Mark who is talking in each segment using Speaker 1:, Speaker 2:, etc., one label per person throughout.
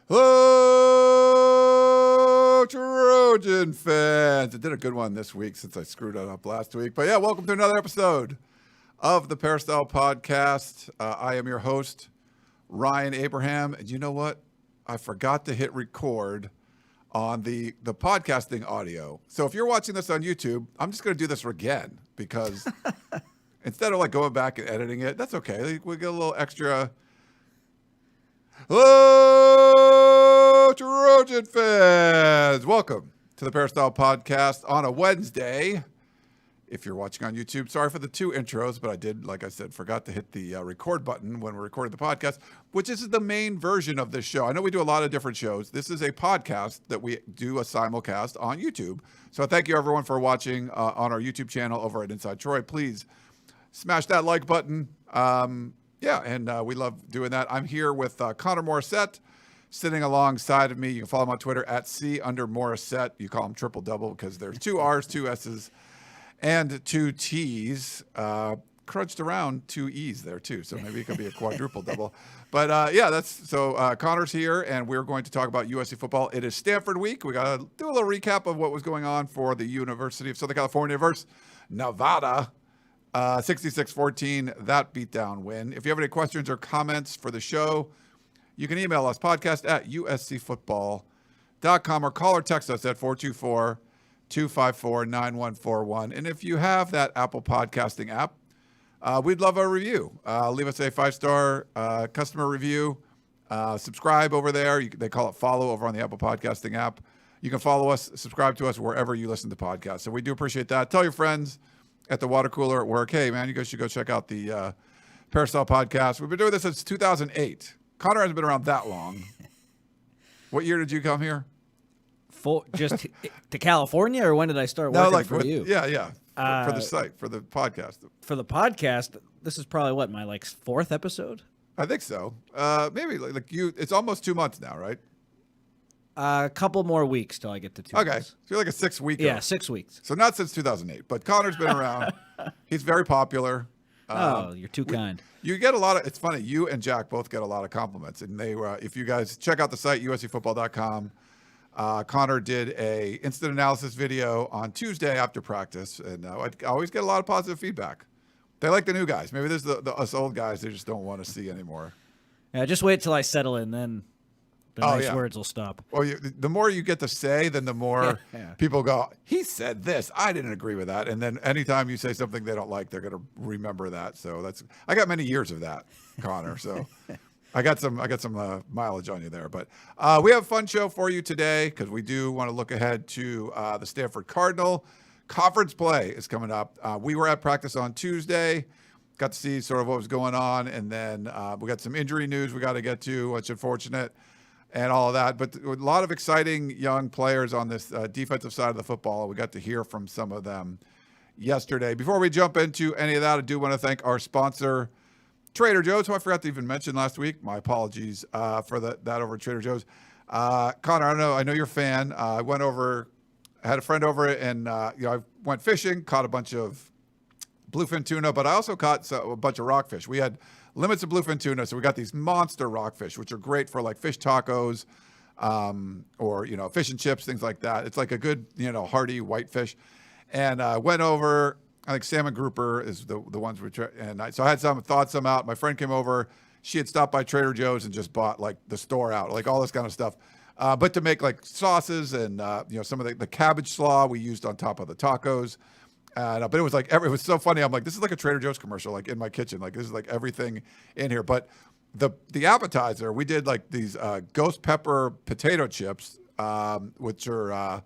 Speaker 1: Hello, Trojan fans. I did a good one this week since I screwed it up last week. But yeah, welcome to another episode of the Peristyle Podcast. I am your host, Ryan Abraham. And you know what? I forgot to hit record on the podcasting audio. So if you're watching this on YouTube, I'm just going to do this again because instead of like going back and editing it, that's okay. We get a little extra. Hello, Trojan fans. Welcome to the Peristyle Podcast on a Wednesday. If you're watching on YouTube, sorry for the two intros, but I did, like I said, forgot to hit the record button when we recorded the podcast, which is the main version of this show. I know we do a lot of different shows. This is a podcast that we do a simulcast on YouTube. So thank you, everyone, for watching on our YouTube channel over at Inside Troy. Please smash that like button. We love doing that. I'm here with Connor Morrissette sitting alongside of me. You can follow him on Twitter at @C_Morrissette. You call him triple double because there's two R's, two S's, and two T's. Crunched around two E's there too. So maybe it could be a quadruple double. But Connor's here and we're going to talk about USC football. It is Stanford week. We got to do a little recap of what was going on for the University of Southern California versus Nevada. 66-14, that beatdown win. If you have any questions or comments for the show, you can email us, podcast@uscfootball.com, or call or text us at 424-254-9141. And if you have that Apple podcasting app, we'd love a review. Leave us a 5-star customer review. Subscribe over there. They call it follow over on the Apple podcasting app. You can follow us, subscribe to us wherever you listen to podcasts. So we do appreciate that. Tell your friends at the water cooler at work, hey, man, you guys should go check out the Peristyle Podcast. We've been doing this since 2008. Connor hasn't been around that long. What year did you come here?
Speaker 2: Just to California, or when did I start working for you?
Speaker 1: Yeah. For the site, for the podcast.
Speaker 2: For the podcast, this is probably what, my fourth episode?
Speaker 1: I think so. Maybe like you. It's almost 2 months now, right?
Speaker 2: A couple more weeks till I get to 2 months.
Speaker 1: Okay, so you're like a 6 week.
Speaker 2: Yeah, 6 weeks.
Speaker 1: So not since 2008, but Connor's been around. He's very popular.
Speaker 2: You're too kind.
Speaker 1: You get a lot of. It's funny. You and Jack both get a lot of compliments, and they. If you guys check out the site uscfootball.com, Connor did a instant analysis video on Tuesday after practice, and I always get a lot of positive feedback. They like the new guys. Maybe there's the us old guys they just don't want to see anymore.
Speaker 2: Yeah, just wait till I settle in, then the nice words will stop.
Speaker 1: Well, the more you get to say, then the more people go, he said this. I didn't agree with that. And then anytime you say something they don't like, they're going to remember that. So I got many years of that, Connor. So I got some mileage on you there. But we have a fun show for you today because we do want to look ahead to the Stanford Cardinal. Conference play is coming up. We were at practice on Tuesday. Got to see sort of what was going on. And then we got some injury news we got to get to, which is unfortunate. And all of that, but a lot of exciting young players on this defensive side of the football. We got to hear from some of them yesterday. Before we jump into any of that, I do want to thank our sponsor, Trader Joe's, who I forgot to even mention last week. My apologies for that over at Trader Joe's. Connor, I know you're a fan. I went over, had a friend over, and I went fishing, caught a bunch of bluefin tuna, but I also caught a bunch of rockfish. We had limits of bluefin tuna, so we got these monster rockfish, which are great for like fish tacos, or fish and chips, things like that. It's like a good hearty white fish. And went over. I think salmon grouper is the ones we try. And so I had thawed some out. My friend came over. She had stopped by Trader Joe's and just bought like the store out, like all this kind of stuff. But to make like sauces and some of the cabbage slaw we used on top of the tacos. But it was it was so funny. I'm like, this is like a Trader Joe's commercial, like in my kitchen. Like this is like everything in here. But the appetizer, we did like these ghost pepper potato chips, which are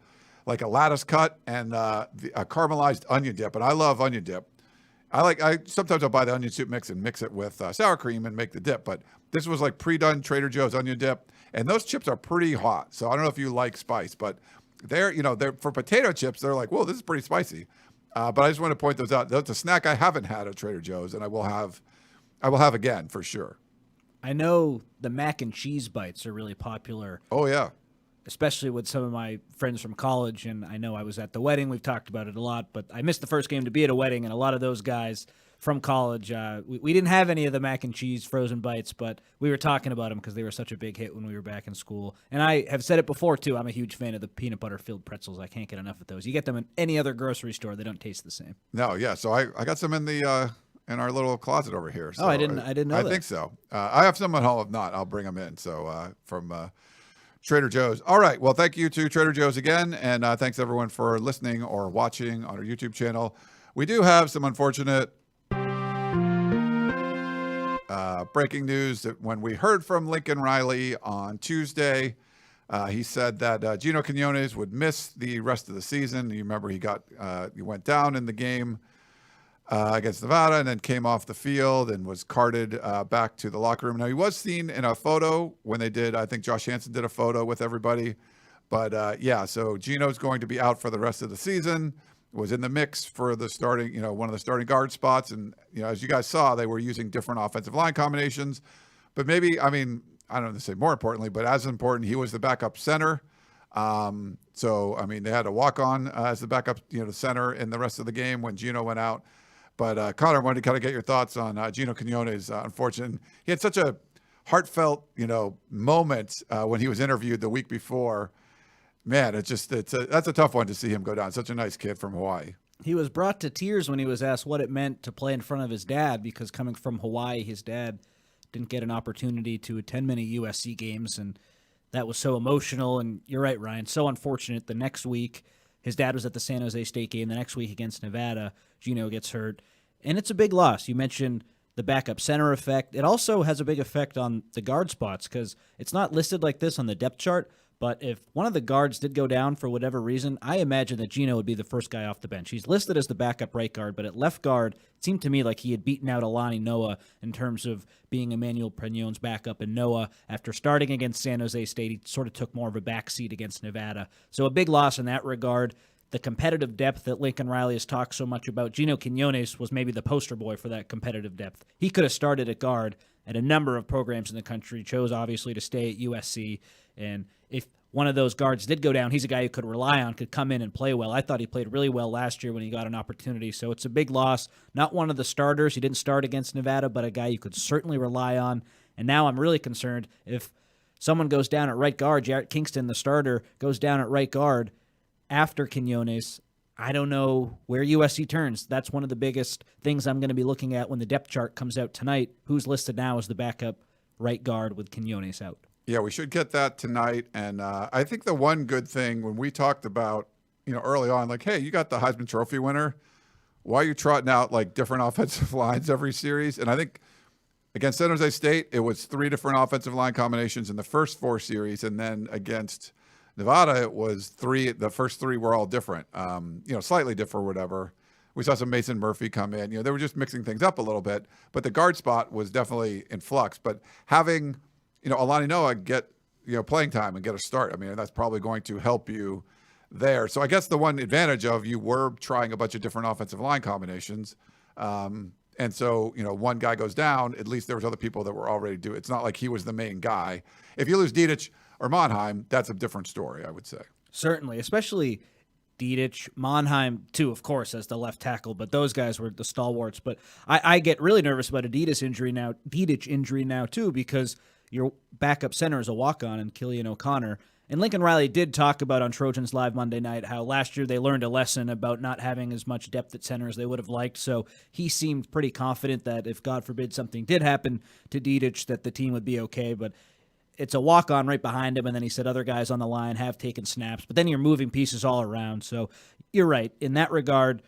Speaker 1: like a lattice cut and a caramelized onion dip. And I love onion dip. Sometimes I'll buy the onion soup mix and mix it with sour cream and make the dip. But this was like pre-done Trader Joe's onion dip. And those chips are pretty hot. So I don't know if you like spice, but they're for potato chips, they're like, whoa, this is pretty spicy. But I just want to point those out. That's a snack I haven't had at Trader Joe's, and I will have again for sure.
Speaker 2: I know the mac and cheese bites are really popular.
Speaker 1: Oh yeah,
Speaker 2: especially with some of my friends from college, and I know I was at the wedding. We've talked about it a lot, but I missed the first game to be at a wedding, and a lot of those guys from college. We didn't have any of the mac and cheese frozen bites, but we were talking about them because they were such a big hit when we were back in school. And I have said it before, too. I'm a huge fan of the peanut butter filled pretzels. I can't get enough of those. You get them in any other grocery store, they don't taste the same.
Speaker 1: No, yeah. So I got some in the in our little closet over here. So
Speaker 2: I didn't know that.
Speaker 1: I think so. I have some at home. If not, I'll bring them in. So from Trader Joe's. All right. Well, thank you to Trader Joe's again. And thanks, everyone, for listening or watching on our YouTube channel. We do have some unfortunate breaking news that when we heard from Lincoln Riley on Tuesday, he said that Gino Quinones would miss the rest of the season. You remember he went down in the game against Nevada and then came off the field and was carted back to the locker room. Now, he was seen in a photo when they did, I think Josh Hansen did a photo with everybody. But so Gino's going to be out for the rest of the season. Was in the mix for the starting, one of the starting guard spots. And, as you guys saw, they were using different offensive line combinations. But maybe, I don't know to say more importantly, but as important, he was the backup center. They had to walk on as the backup, center in the rest of the game when Gino went out. But Connor, I wanted to kind of get your thoughts on Gino Quinones. Unfortunately, he had such a heartfelt, moment when he was interviewed the week before. Man, that's a tough one to see him go down. Such a nice kid from Hawaii.
Speaker 2: He was brought to tears when he was asked what it meant to play in front of his dad, because coming from Hawaii, his dad didn't get an opportunity to attend many USC games, and that was so emotional. And you're right, Ryan, so unfortunate. The next week, his dad was at the San Jose State game. The next week against Nevada, Gino gets hurt, and it's a big loss. You mentioned the backup center effect. It also has a big effect on the guard spots because it's not listed like this on the depth chart. But if one of the guards did go down for whatever reason, I imagine that Gino would be the first guy off the bench. He's listed as the backup right guard, but at left guard, it seemed to me like he had beaten out Alani Noah in terms of being Emmanuel Pregnon's backup. And Noah, after starting against San Jose State, he sort of took more of a backseat against Nevada. So a big loss in that regard. The competitive depth that Lincoln Riley has talked so much about, Gino Quinones was maybe the poster boy for that competitive depth. He could have started at guard at a number of programs in the country, chose obviously to stay at USC, and if one of those guards did go down, he's a guy who could rely on, could come in and play well. I thought he played really well last year when he got an opportunity, so it's a big loss. Not one of the starters. He didn't start against Nevada, but a guy you could certainly rely on, and now I'm really concerned if someone goes down at right guard, Jarrett Kingston, the starter, goes down at right guard after Quinones. I don't know where USC turns. That's one of the biggest things I'm going to be looking at when the depth chart comes out tonight. Who's listed now as the backup right guard with Quinones out?
Speaker 1: Yeah, we should get that tonight. And I think the one good thing when we talked about, early on, like, hey, you got the Heisman Trophy winner. Why are you trotting out like different offensive lines every series? And I think against San Jose State, it was 3 different offensive line combinations in the first 4 series. And then against Nevada, it was 3. The first 3 were all different, slightly different or whatever. We saw some Mason Murphy come in. They were just mixing things up a little bit. But the guard spot was definitely in flux. But having Alani Noah get, playing time and get a start. That's probably going to help you there. So I guess the one advantage of you were trying a bunch of different offensive line combinations. And so, one guy goes down, at least there was other people that were already doing it. It's not like he was the main guy. If you lose Dedich or Monheim, that's a different story, I would say. Certainly,
Speaker 2: especially Dedich, Monheim, too, of course, as the left tackle, but those guys were the stalwarts. But I get really nervous about a Dedich injury now, too, because your backup center is a walk-on in Killian O'Connor. And Lincoln Riley did talk about on Trojans Live Monday night how last year they learned a lesson about not having as much depth at center as they would have liked. So he seemed pretty confident that if, God forbid, something did happen to Dedich, that the team would be okay. But it's a walk-on right behind him, and then he said other guys on the line have taken snaps. But then you're moving pieces all around. So you're right. In that regard,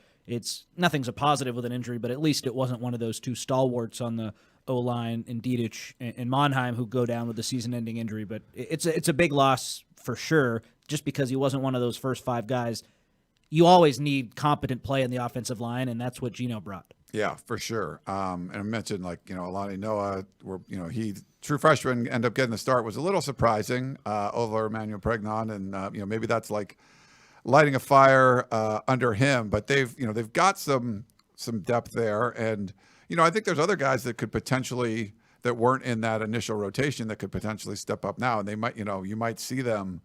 Speaker 2: nothing's a positive with an injury, but at least it wasn't one of those 2 stalwarts on the O-line in Dedich and Monheim who go down with a season-ending injury. But it's a big loss for sure, just because he wasn't one of those first 5 guys. You always need competent play in the offensive line, and that's what Gino brought.
Speaker 1: Yeah, for sure. And I mentioned, Alani Noah, he, true freshman, ended up getting the start, was a little surprising over Emmanuel Pregnon, and maybe that's like lighting a fire under him. But they've got some depth there, and I think there's other guys that could potentially, that weren't in that initial rotation, that could potentially step up now, and they might, you might see them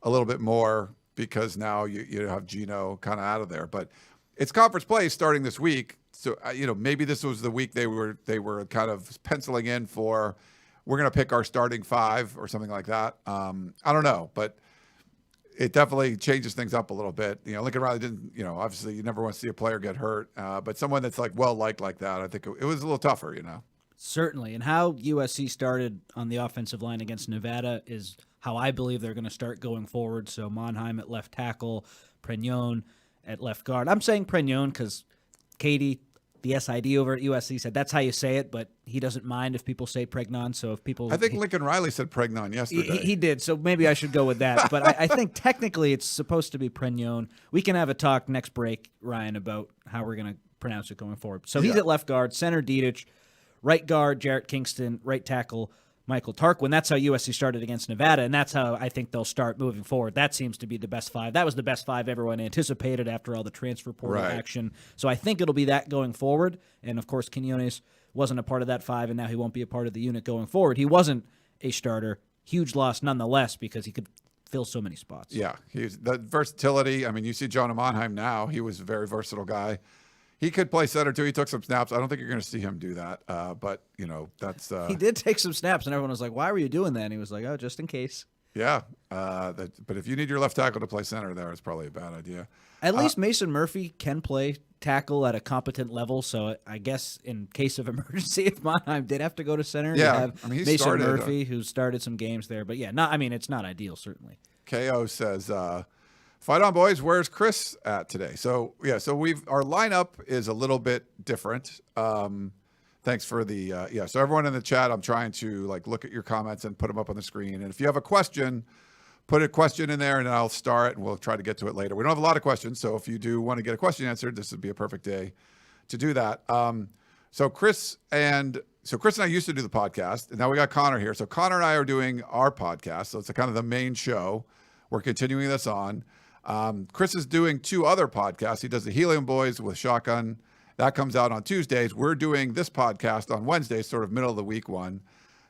Speaker 1: a little bit more because now you have Gino kind of out of there. But it's conference play starting this week. So maybe this was the week they were kind of penciling in for, we're going to pick our starting 5 or something like that. I don't know, but it definitely changes things up a little bit. Lincoln Riley didn't, obviously you never want to see a player get hurt, but someone that's like well-liked like that, I think it was a little tougher,
Speaker 2: Certainly. And how USC started on the offensive line against Nevada is how I believe they're going to start going forward. So Monheim at left tackle, Pregnon at left guard. I'm saying Pregnon because Katie, the SID over at USC, said that's how you say it, but he doesn't mind if people say Pregnon. So if people...
Speaker 1: I think Lincoln Riley said Pregnon yesterday.
Speaker 2: He did, so maybe I should go with that. But I think technically it's supposed to be Pregnon. We can have a talk next break, Ryan, about how we're going to pronounce it going forward. So he's at left guard, center Dedich, right guard Jarrett Kingston, right tackle Michael Tarquin. That's how USC started against Nevada, and that's how I think they'll start moving forward. That seems to be the best 5. That was the best 5 everyone anticipated after all the transfer portal action. So I think it'll be that going forward. And, of course, Quinones wasn't a part of that 5, and now he won't be a part of the unit going forward. He wasn't a starter. Huge loss nonetheless because he could fill so many spots. Yeah,
Speaker 1: the versatility. I mean, you see Jonah Monheim now. He was a very versatile guy. He could play center, too. He took some snaps. I don't think you're going to see him do that. But, that's...
Speaker 2: He did take some snaps, and everyone was like, why were you doing that? And he was like, oh, just in case.
Speaker 1: Yeah. But if you need your left tackle to play center there, it's probably a bad idea.
Speaker 2: At least Mason Murphy can play tackle at a competent level. So I guess in case of emergency, if Monheim did have to go to center, you have Mason Murphy, who started some games there. But, it's not ideal, certainly.
Speaker 1: KO says... Fight on, boys. Where's Chris at today? So our lineup is a little bit different. Thanks for the So everyone in the chat, I'm trying to look at your comments and put them up on the screen. And if you have a question, put a question in there, and I'll start, and we'll try to get to it later. We don't have a lot of questions, so if you do want to get a question answered, this would be a perfect day to do that. So Chris and I used to do the podcast, and now we got Connor here. So Connor and I are doing our podcast, so it's kind of the main show. We're continuing this on. Chris is doing 2 other podcasts. He does the Helium Boys with Shotgun. That comes out on Tuesdays. We're doing this podcast on Wednesdays, sort of middle of the week one.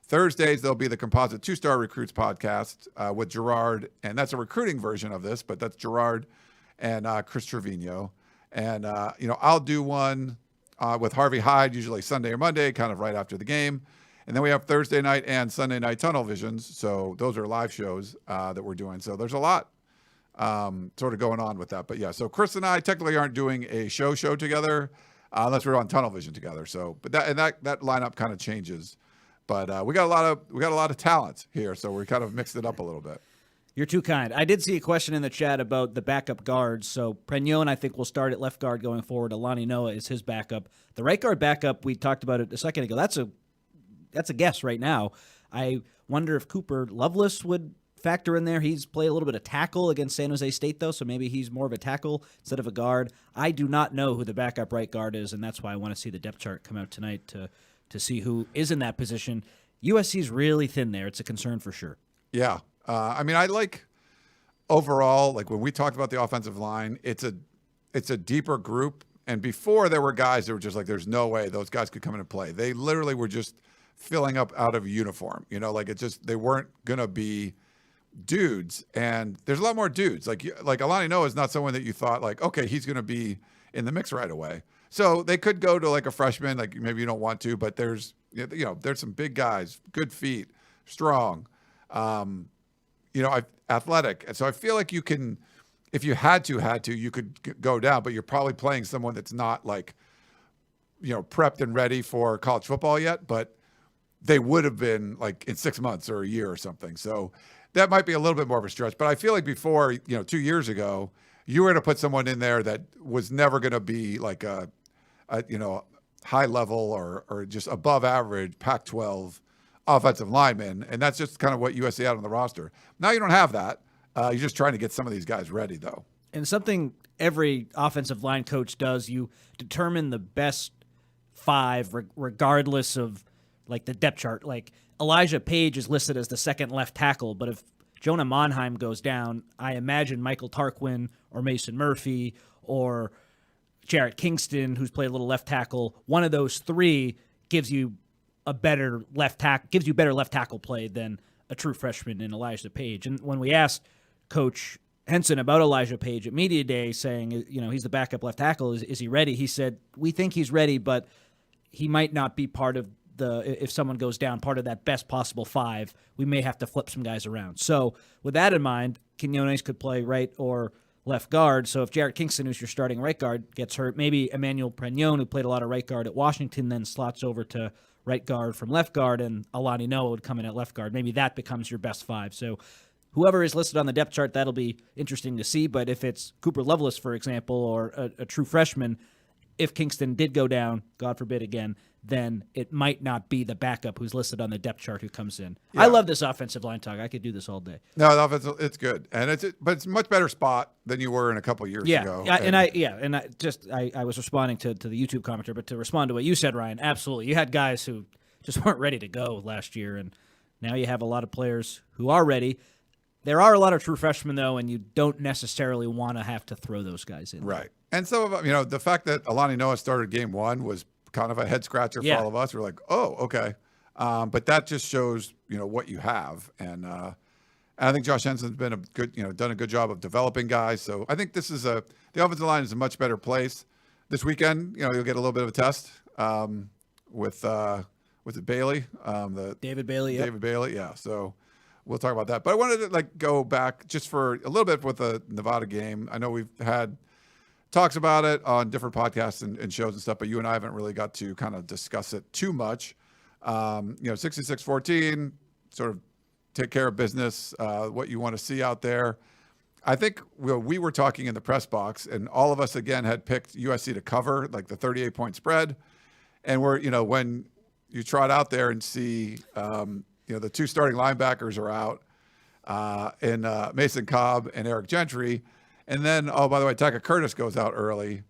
Speaker 1: Thursdays, there'll be the Composite 2-Star Recruits podcast with Gerard, and that's a recruiting version of this, but that's Gerard and Chris Trevino. And, I'll do one with Harvey Hyde, usually Sunday or Monday, kind of right after the game. And then we have Thursday night and Sunday night Tunnel Visions. So those are live shows that we're doing. So there's a lot sort of going on with that. But so Chris and I technically aren't doing a show together unless we're on Tunnel Vision together. So, but that lineup kind of changes. But we got a lot of talent here, so we kind of mixed it up a little bit.
Speaker 2: You're too kind. I did see a question in the chat about the backup guards. So Pregnon, I think, will start at left guard going forward. Alani Noah is his backup. The right guard backup, we talked about it a second ago. That's a guess right now. I wonder if Cooper Lovelace would factor in there. He's played a little bit of tackle against San Jose State, though, so maybe he's more of a tackle instead of a guard. I do not know who the backup right guard is, and that's why I want to see the depth chart come out tonight to see who is in that position. USC's really thin there. It's a concern for sure.
Speaker 1: Yeah. I like overall, when we talked about the offensive line, it's a deeper group. And before there were guys that were just there's no way those guys could come in and play. They literally were just filling up out of uniform. They weren't going to be dudes, and there's a lot more dudes. Like Alani Noah is not someone that you thought okay, he's going to be in the mix right away. So they could go to a freshman, maybe you don't want to, but there's some big guys, good feet, strong, athletic. And so I feel like you can, if you had to, you could go down, but you're probably playing someone that's not prepped and ready for college football yet, but they would have been in 6 months or a year or something. So that might be a little bit more of a stretch, but I feel like before, 2 years ago, you were going to put someone in there that was never going to be a high level or just above average Pac-12 offensive lineman. And that's just kind of what USC had on the roster. Now you don't have that. You're just trying to get some of these guys ready, though.
Speaker 2: And something every offensive line coach does, you determine the best 5 regardless of the depth chart. Elijah Page is listed as the second left tackle, but if Jonah Monheim goes down, I imagine Michael Tarquin or Mason Murphy or Jarrett Kingston, who's played a little left tackle, one of those 3 gives you better left tackle play than a true freshman in Elijah Page. And when we asked Coach Henson about Elijah Page at Media Day saying, he's the backup left tackle. Is he ready? He said, we think he's ready, but he might not be part of if someone goes down, part of that best possible 5. We may have to flip some guys around. So with that in mind, Quinones could play right or left guard. So if Jarrett Kingston, who's your starting right guard, gets hurt, maybe Emmanuel Pregnon, who played a lot of right guard at Washington, then slots over to right guard from left guard, and Alani Noah would come in at left guard. Maybe that becomes your best 5. So whoever is listed on the depth chart, that'll be interesting to see. But if it's Cooper Lovelace, for example, or a true freshman, if Kingston did go down, God forbid again, then it might not be the backup who's listed on the depth chart who comes in. Yeah. I love this offensive line talk. I could do this all day.
Speaker 1: No, the offense, it's good, and but it's a much better spot than you were in a couple years ago.
Speaker 2: I was responding to the YouTube commenter, but to respond to what you said, Ryan, absolutely. You had guys who just weren't ready to go last year, and now you have a lot of players who are ready. There are a lot of true freshmen, though, and you don't necessarily want to have to throw those guys in.
Speaker 1: Right. And some of them, the fact that Alani Noah started game 1 was kind of a head scratcher for all of us. We're like, oh, okay. But that just shows, what you have. And I think Josh Henson's been done a good job of developing guys. So I think this is the offensive line is a much better place. This weekend, you'll get a little bit of a test with Bailey?
Speaker 2: David Bailey.
Speaker 1: David Bailey, yeah. So we'll talk about that. But I wanted to go back just for a little bit with the Nevada game. I know we've had talks about it on different podcasts and shows and stuff, but you and I haven't really got to kind of discuss it too much. 66-14, sort of take care of business, what you want to see out there. I think we were talking in the press box, and all of us, again, had picked USC to cover, like the 38-point spread. And when you trot out there and see, the 2 starting linebackers are out, in Mason Cobb and Eric Gentry. And then, oh, by the way, Taka Curtis goes out early,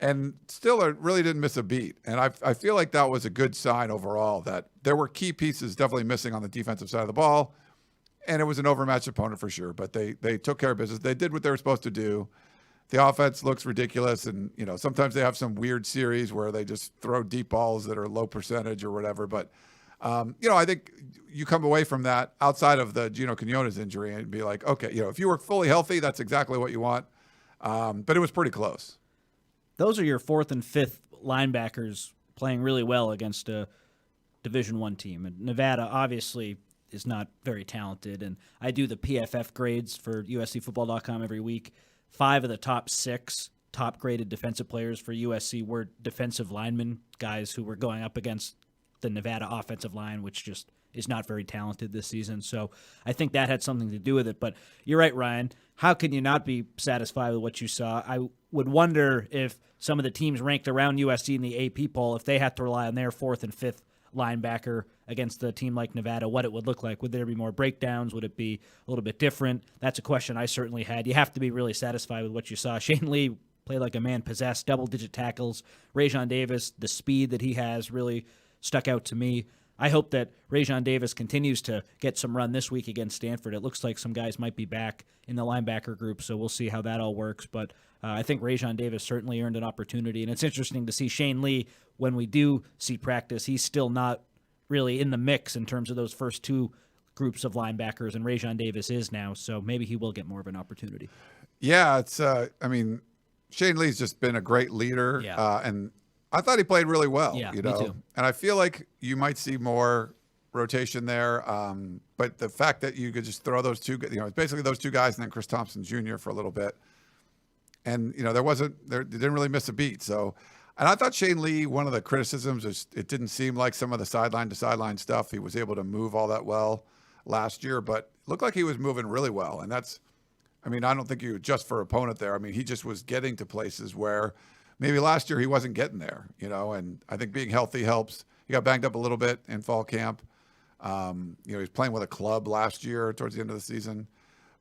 Speaker 1: and still really didn't miss a beat. And I feel like that was a good sign overall, that there were key pieces definitely missing on the defensive side of the ball, and it was an overmatched opponent for sure. But they took care of business. They did what they were supposed to do. The offense looks ridiculous, and sometimes they have some weird series where they just throw deep balls that are low percentage or whatever. But I think you come away from that outside of the Gino Quinones injury and be like, okay, if you were fully healthy, that's exactly what you want. But it was pretty close.
Speaker 2: Those are your 4th and 5th linebackers playing really well against a Division I team. And Nevada obviously is not very talented. And I do the PFF grades for USCFootball.com every week. 5 of the top 6 top-graded defensive players for USC were defensive linemen, guys who were going up against the Nevada offensive line, which just is not very talented this season. So I think that had something to do with it. But you're right, Ryan. How can you not be satisfied with what you saw? I would wonder if some of the teams ranked around USC in the AP poll, if they had to rely on their 4th and 5th linebacker against a team like Nevada, what it would look like. Would there be more breakdowns? Would it be a little bit different? That's a question I certainly had. You have to be really satisfied with what you saw. Shane Lee played like a man possessed, double-digit tackles. Rajon Davis, the speed that he has really stuck out to me. I hope that Rajon Davis continues to get some run this week against Stanford. It looks like some guys might be back in the linebacker group, so we'll see how that all works. But I think Rajon Davis certainly earned an opportunity, and it's interesting to see Shane Lee, when we do see practice, he's still not really in the mix in terms of those first 2 groups of linebackers, and Rajon Davis is now, so maybe he will get more of an opportunity.
Speaker 1: Yeah, it's Shane Lee's just been a great leader, and I thought he played really well.
Speaker 2: Yeah, me too.
Speaker 1: And I feel like you might see more rotation there. But the fact that you could just throw those 2, it's basically those 2 guys and then Chris Thompson Jr. for a little bit. And, they didn't really miss a beat. So, and I thought Shane Lee, one of the criticisms is it didn't seem like some of the sideline to sideline stuff. He was able to move all that well last year, but it looked like he was moving really well. And I don't think you just for opponent there. He just was getting to places where maybe last year he wasn't getting there, and I think being healthy helps. He got banged up a little bit in fall camp. He was playing with a club last year towards the end of the season.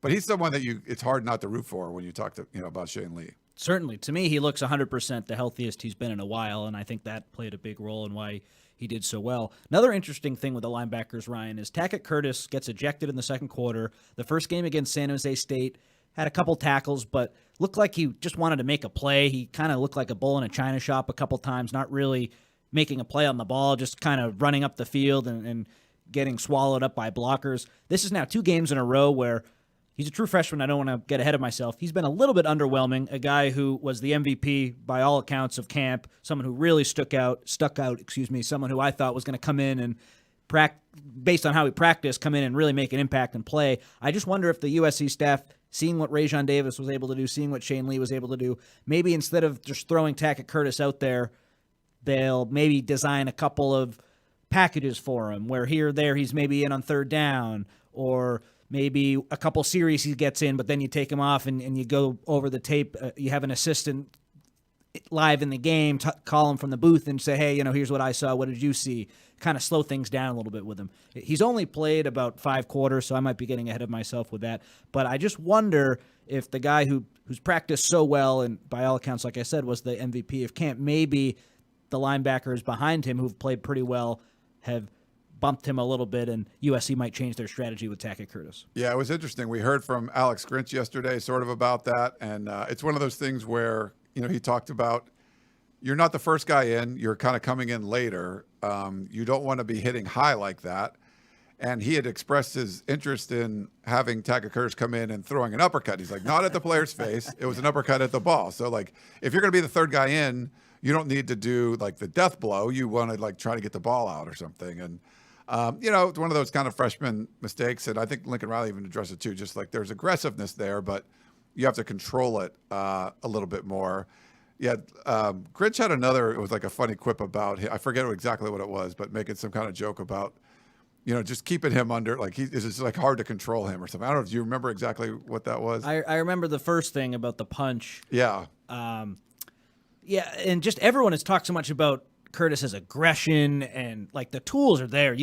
Speaker 1: But he's someone that it's hard not to root for when you talk to, about Shane Lee.
Speaker 2: Certainly. To me, he looks 100% the healthiest he's been in a while, and I think that played a big role in why he did so well. Another interesting thing with the linebackers, Ryan, is Tackett Curtis gets ejected in the second quarter. The first game against San Jose State, had a couple tackles, but looked like he just wanted to make a play. He kind of looked like a bull in a china shop a couple times, not really making a play on the ball, just kind of running up the field and getting swallowed up by blockers. This is now 2 games in a row where He's a true freshman. I don't want to get ahead of myself. He's been a little bit underwhelming, a guy who was the MVP by all accounts of camp, someone who really stuck out, someone who I thought was going to come in and based on how he practiced, come in and really make an impact and play. I just wonder if the USC staff, seeing what Rajon Davis was able to do, seeing what Shane Lee was able to do, maybe instead of just throwing Tackett Curtis out there, they'll maybe design a couple of packages for him where here or there he's maybe in on third down, or maybe a couple series he gets in, but then you take him off and you go over the tape. You have an assistant live in the game, call him from the booth and say, hey, here's what I saw. What did you see? Kind of slow things down a little bit with him. He's only played about 5 quarters, so I might be getting ahead of myself with that. But I just wonder if the guy who's practiced so well, and by all accounts, like I said, was the MVP of camp, maybe the linebackers behind him who've played pretty well have bumped him a little bit, and USC might change their strategy with Tackett Curtis.
Speaker 1: Yeah, it was interesting. We heard from Alex Grinch yesterday sort of about that, and it's one of those things where, he talked about you're not the first guy in, you're kind of coming in later. You don't want to be hitting high like that. And he had expressed his interest in having Tackett Curtis come in and throwing an uppercut. He's like, not at the player's face. It was an uppercut at the ball. So, if you're going to be the third guy in, you don't need to do, the death blow. You want to, try to get the ball out or something. And, it's one of those kind of freshman mistakes. And I think Lincoln Riley even addressed it too. Just there's aggressiveness there, but you have to control it a little bit more. Yeah, Grinch had it was a funny quip about, I forget exactly what it was, but making some kind of joke about, just keeping him under, it's just hard to control him or something. I don't know if you remember exactly what that was.
Speaker 2: I remember the first thing about the punch.
Speaker 1: Yeah.
Speaker 2: Yeah, and just everyone has talked so much about Curtis's aggression, and the tools are there.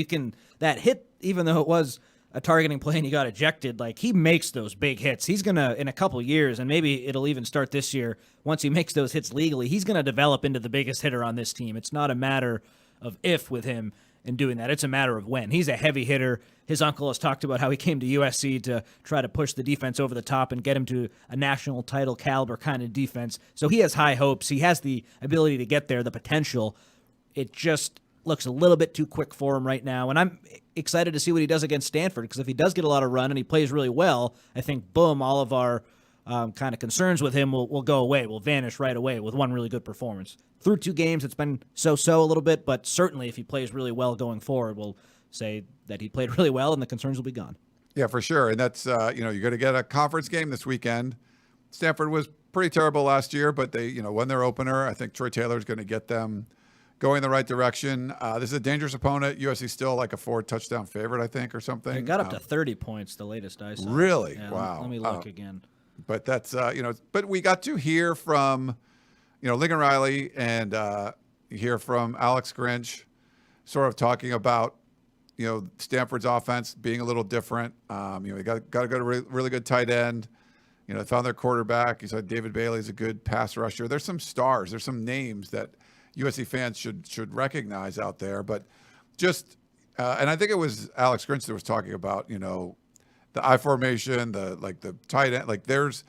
Speaker 2: That hit, even though it was a targeting play and he got ejected, he makes those big hits. He's going to, in a couple years, and maybe it'll even start this year, once he makes those hits legally, he's going to develop into the biggest hitter on this team. It's not a matter of if with him in doing that. It's a matter of when. He's a heavy hitter. His uncle has talked about how he came to USC to try to push the defense over the top and get him to a national title caliber kind of defense. So he has high hopes. He has the ability to get there, the potential. It just looks a little bit too quick for him right now. And I'm excited to see what he does against Stanford, because if he does get a lot of run and he plays really well, I think, boom, all of our kind of concerns with him will go away, will vanish right away with one really good performance. Through 2 games, it's been so-so a little bit, but certainly if he plays really well going forward, we'll say that he played really well and the concerns will be gone.
Speaker 1: Yeah, for sure. And that's, you're going to get a conference game this weekend. Stanford was pretty terrible last year, but they, won their opener. I think Troy Taylor's going to get them going in the right direction. This is a dangerous opponent. USC still a 4-touchdown favorite, I think, or something.
Speaker 2: It got up to 30 points, the latest I saw.
Speaker 1: Really?
Speaker 2: Yeah,
Speaker 1: wow.
Speaker 2: Let me look again.
Speaker 1: But that's, but we got to hear from, Lincoln Riley and hear from Alex Grinch sort of talking about, Stanford's offense being a little different. They got to go to really good tight end. They found their quarterback. He said David Bailey's a good pass rusher. There's some stars. There's some names that USC fans should recognize out there. But just, and I think it was Alex Grinch that was talking about, the I formation, the tight end.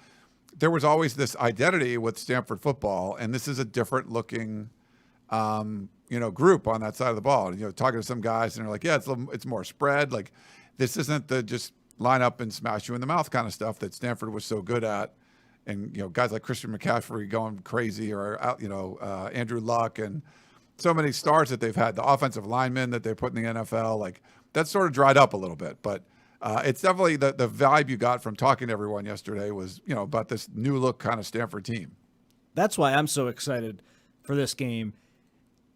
Speaker 1: There was always this identity with Stanford football, and this is a different looking, group on that side of the ball. And, talking to some guys, and they're like, yeah, it's more spread. This isn't the just line up and smash you in the mouth kind of stuff that Stanford was so good at. And, guys like Christian McCaffrey going crazy, or, Andrew Luck, and so many stars that they've had, the offensive linemen that they put in the NFL, that sort of dried up a little bit. But it's definitely the vibe you got from talking to everyone yesterday was, about this new look kind of Stanford team.
Speaker 2: That's why I'm so excited for this game.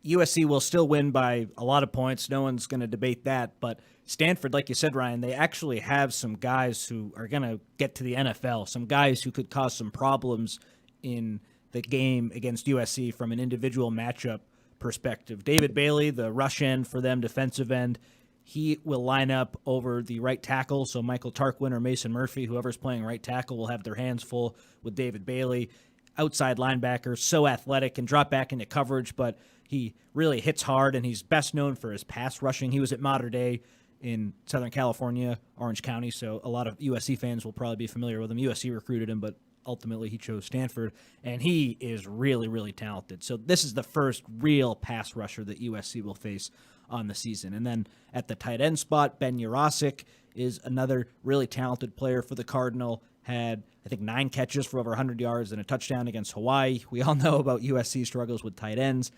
Speaker 2: USC will still win by a lot of points. No one's going to debate that. But Stanford, like you said, Ryan, they actually have some guys who are going to get to the NFL, some guys who could cause some problems in the game against USC from an individual matchup perspective. David Bailey, the rush end for them, defensive end, he will line up over the right tackle. So Michael Tarquin or Mason Murphy, whoever's playing right tackle, will have their hands full with David Bailey. Outside linebacker, so athletic, can drop back into coverage, but he really hits hard, and he's best known for his pass rushing. He was at Mater Dei in Southern California, Orange County, so a lot of USC fans will probably be familiar with him. USC recruited him, but ultimately he chose Stanford, and he is really, really talented. So this is the first real pass rusher that USC will face on the season. And then at the tight end spot, Ben Yurosek is another really talented player for the Cardinal. Had, I think, 9 catches for over 100 yards and a touchdown against Hawaii. We all know about USC struggles with tight ends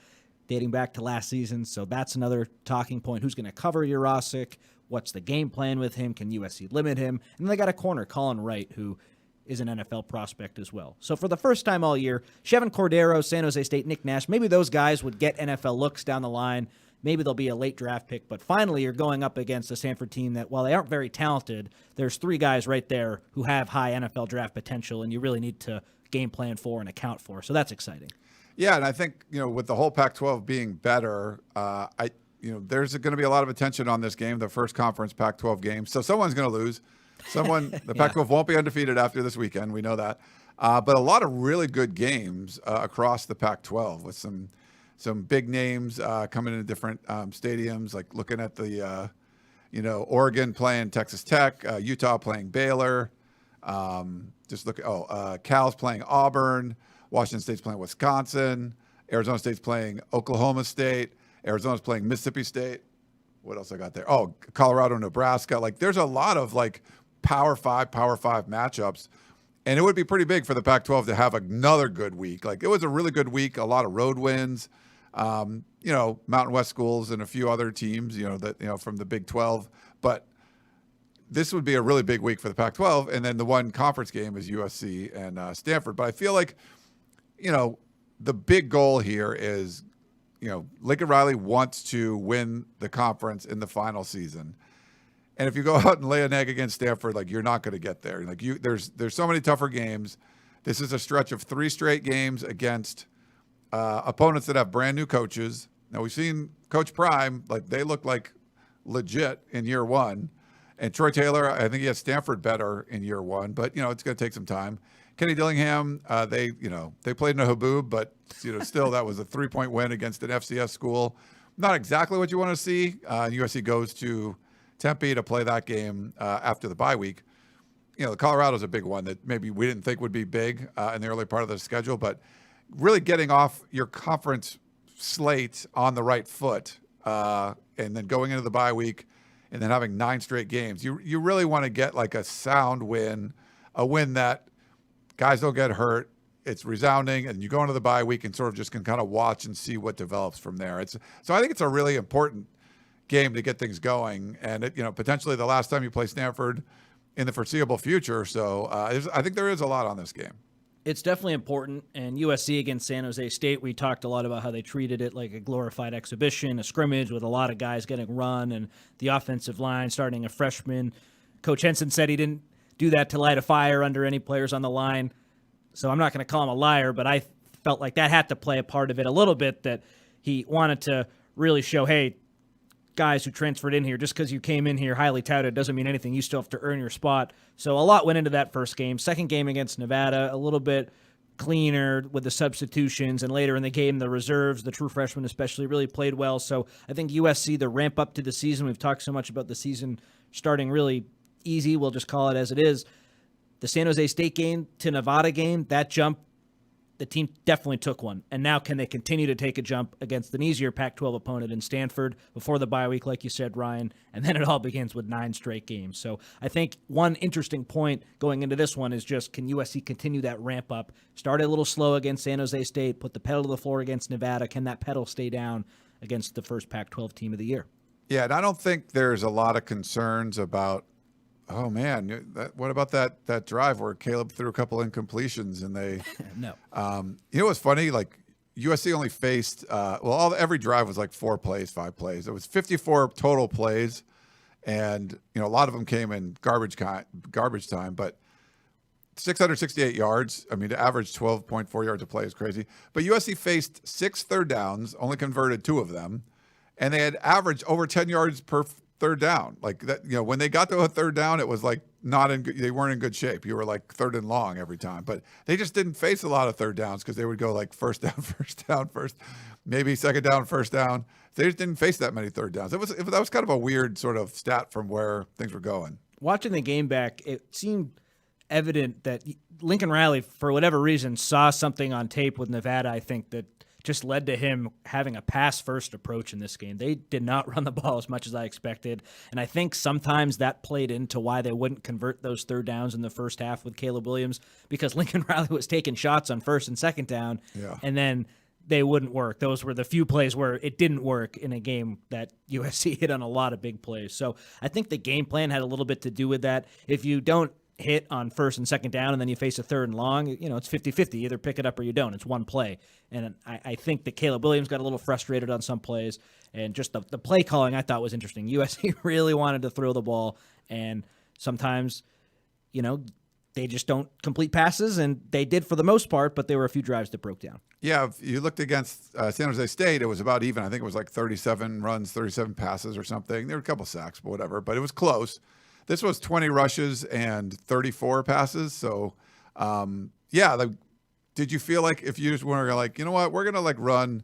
Speaker 2: dating back to last season, so that's another talking point. Who's going to cover Yurosek? What's the game plan with him? Can USC limit him? And then they got a corner, Colin Wright, who is an NFL prospect as well. So for the first time all year, Chevin Cordero, San Jose State, Nick Nash, maybe those guys would get NFL looks down the line. Maybe they'll be a late draft pick, but finally you're going up against a Stanford team that, while they aren't very talented, there's 3 guys right there who have high NFL draft potential, and you really need to game plan for and account for. So that's exciting.
Speaker 1: Yeah, and I think, with the whole Pac-12 being better, there's going to be a lot of attention on this game, the first conference Pac-12 game. So someone's going to lose. The Pac-12 won't be undefeated after this weekend. We know that. But a lot of really good games across the Pac-12 with some big names coming into different stadiums, like looking at the, Oregon playing Texas Tech, Utah playing Baylor. Cal's playing Auburn. Washington State's playing Wisconsin. Arizona State's playing Oklahoma State. Arizona's playing Mississippi State. What else I got there? Oh, Colorado, Nebraska. Like, there's a lot of, Power 5 matchups. And it would be pretty big for the Pac-12 to have another good week. Like, it was a really good week, a lot of road wins. Mountain West schools and a few other teams, from the Big 12. But this would be a really big week for the Pac-12. And then the one conference game is USC and Stanford. But I feel like, the big goal here is, Lincoln Riley wants to win the conference in the final season. And if you go out and lay an egg against Stanford, you're not going to get there. There's so many tougher games. This is a stretch of 3 straight games against opponents that have brand new coaches. Now, we've seen Coach Prime, they look like legit in year 1. And Troy Taylor, I think he has Stanford better in year 1, but it's going to take some time. Kenny Dillingham, they played in a haboob, but still that was a 3-point win against an FCS school. Not exactly what you want to see. USC goes to Tempe to play that game after the bye week. Colorado's a big one that maybe we didn't think would be big in the early part of the schedule, but really getting off your conference slate on the right foot and then going into the bye week and then having 9 straight games. You really want to get a sound win, a win that guys don't get hurt. It's resounding, and you go into the bye week and sort of just can kind of watch and see what develops from there. So I think it's a really important game to get things going, and potentially the last time you play Stanford in the foreseeable future. So I think there is a lot on this game.
Speaker 2: It's definitely important. And USC against San Jose State, we talked a lot about how they treated it like a glorified exhibition, a scrimmage with a lot of guys getting run, and the offensive line starting a freshman. Coach Henson said he didn't do that to light a fire under any players on the line. So I'm not going to call him a liar, but I felt like that had to play a part of it a little bit, that he wanted to really show, hey, guys who transferred in here, just because you came in here highly touted doesn't mean anything. You still have to earn your spot. So a lot went into that first game. Second game against Nevada, a little bit cleaner with the substitutions, and later in the game, the reserves, the true freshmen especially, really played well. So I think USC, the ramp up to the season, we've talked so much about the season starting really easy, we'll just call it as it is. The San Jose State game to Nevada game, that jump, the team definitely took one. And now can they continue to take a jump against an easier Pac-12 opponent in Stanford before the bye week, like you said, Ryan? And then it all begins with 9 straight games. So I think one interesting point going into this one is just, can USC continue that ramp up? Start a little slow against San Jose State, put the pedal to the floor against Nevada. Can that pedal stay down against the first Pac-12 team of the year?
Speaker 1: Yeah, and I don't think there's a lot of concerns about, oh man, what about that drive where Caleb threw a couple incompletions and they
Speaker 2: no.
Speaker 1: What's funny? USC only faced every drive was 4 plays, 5 plays. It was 54 total plays, and a lot of them came in garbage time. But 668 yards. I mean, to average 12.4 yards a play is crazy. But USC faced 6 third downs, only converted 2 of them, and they had averaged over 10 yards per third down. When they got to a third down, it was they weren't in good shape. You were third and long every time, but they just didn't face a lot of third downs because they would go first down, maybe second down, first down. They just didn't face that many third downs. That was kind of a weird sort of stat from where things were going.
Speaker 2: Watching the game back, it seemed evident that Lincoln Riley, for whatever reason, saw something on tape with Nevada, I think, that just led to him having a pass-first approach in this game. They did not run the ball as much as I expected, and I think sometimes that played into why they wouldn't convert those third downs in the first half with Caleb Williams, because Lincoln Riley was taking shots on first and second down, and then they wouldn't work. Those were the few plays where it didn't work in a game that USC hit on a lot of big plays. So I think the game plan had a little bit to do with that. If you don't hit on first and second down and then you face a third and long, it's 50-50. Either pick it up or you don't. It's one play. And I think that Caleb Williams got a little frustrated on some plays, and just the play calling I thought was interesting. USC really wanted to throw the ball, and sometimes, they just don't complete passes, and they did for the most part, but there were a few drives that broke down.
Speaker 1: Yeah, if you looked against San Jose State, it was about even. I think it was like 37 runs, 37 passes or something. There were a couple sacks, but whatever. But it was close. This was 20 rushes and 34 passes. So, did you feel like if you just were like, you know what, we're going to run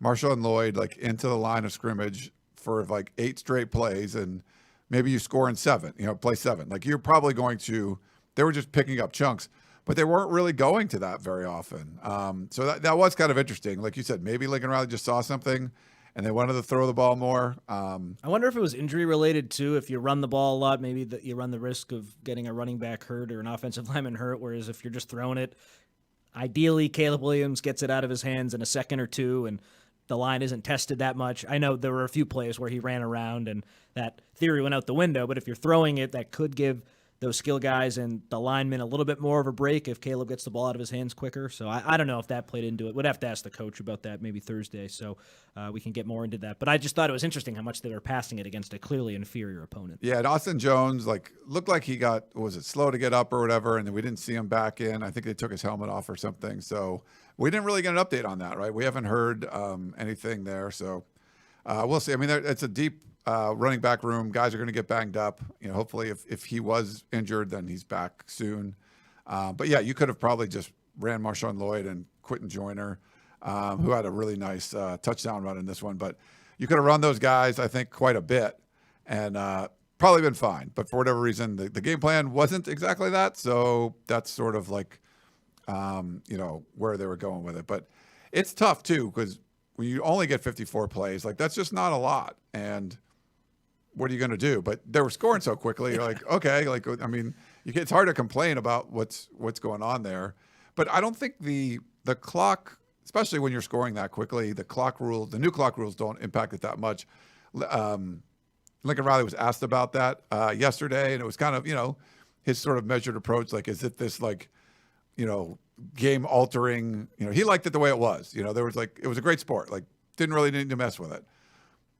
Speaker 1: Marshawn Lloyd into the line of scrimmage for 8 straight plays, and maybe you score in 7, play 7. You're probably going to, they were just picking up chunks, but they weren't really going to that very often. So that was kind of interesting. Like you said, maybe Lincoln Riley just saw something and they wanted to throw the ball more.
Speaker 2: I wonder if it was injury related too. If you run the ball a lot, maybe that you run the risk of getting a running back hurt or an offensive lineman hurt. Whereas if you're just throwing it, ideally Caleb Williams gets it out of his hands in a second or two, and the line isn't tested that much. I know there were a few plays where he ran around and that theory went out the window, but if you're throwing it, that could give those skill guys and the linemen a little bit more of a break if Caleb gets the ball out of his hands quicker. So I don't know if that played into it. We'd have to ask the coach about that maybe Thursday, so we can get more into that. But I just thought it was interesting how much they were passing it against a clearly inferior opponent.
Speaker 1: Yeah, and Austin Jones looked like he got, was it slow to get up or whatever, and then we didn't see him back in. I think they took his helmet off or something. So we didn't really get an update on that, right? We haven't heard anything there. So we'll see. I mean, it's a deep running back room. Guys are going to get banged up. Hopefully if he was injured, then he's back soon. But yeah, you could have probably just ran Marshawn Lloyd and Quentin Joyner, who had a really nice touchdown run in this one. But you could have run those guys, I think, quite a bit and probably been fine. But for whatever reason, the game plan wasn't exactly that. So that's sort of where they were going with it. But it's tough too, because when you only get 54 plays, that's just not a lot. And what are you going to do? But they were scoring so quickly. You're like, okay, it's hard to complain about what's going on there. But I don't think the clock, especially when you're scoring that quickly, the new clock rules don't impact it that much. Lincoln Riley was asked about that yesterday, and it was kind of, his sort of measured approach. Is it this game altering? He liked it the way it was. There was it was a great sport. Didn't really need to mess with it.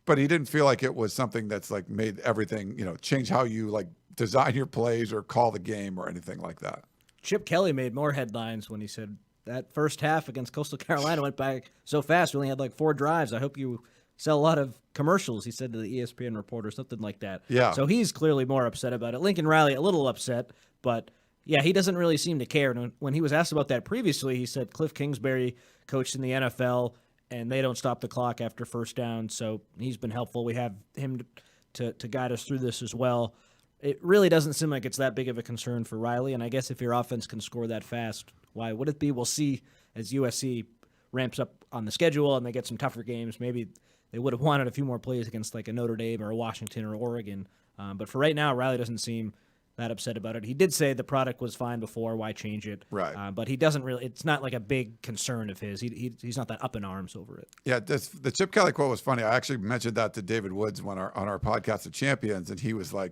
Speaker 1: But he didn't feel like it was something that's made everything, change how you design your plays or call the game or anything like that.
Speaker 2: Chip Kelly made more headlines when he said that first half against Coastal Carolina went by so fast. We only had 4 drives. I hope you sell a lot of commercials, he said to the ESPN reporter, something like that.
Speaker 1: Yeah.
Speaker 2: So he's clearly more upset about it. Lincoln Riley, a little upset, but yeah, he doesn't really seem to care. And when he was asked about that previously, he said Cliff Kingsbury coached in the NFL, and they don't stop the clock after first down, so he's been helpful. We have him to guide us through this as well. It really doesn't seem like it's that big of a concern for Riley, and I guess if your offense can score that fast, why would it be? We'll see as USC ramps up on the schedule and they get some tougher games. Maybe they would have wanted a few more plays against a Notre Dame or a Washington or Oregon. But for right now, Riley doesn't seem that upset about it. He did say the product was fine before, why change it?
Speaker 1: Right.
Speaker 2: But he doesn't really, it's not a big concern of his. He's not that up in arms over it.
Speaker 1: Yeah, the Chip Kelly quote was funny. I actually mentioned that to David Woods on our podcast of Champions, and he was like,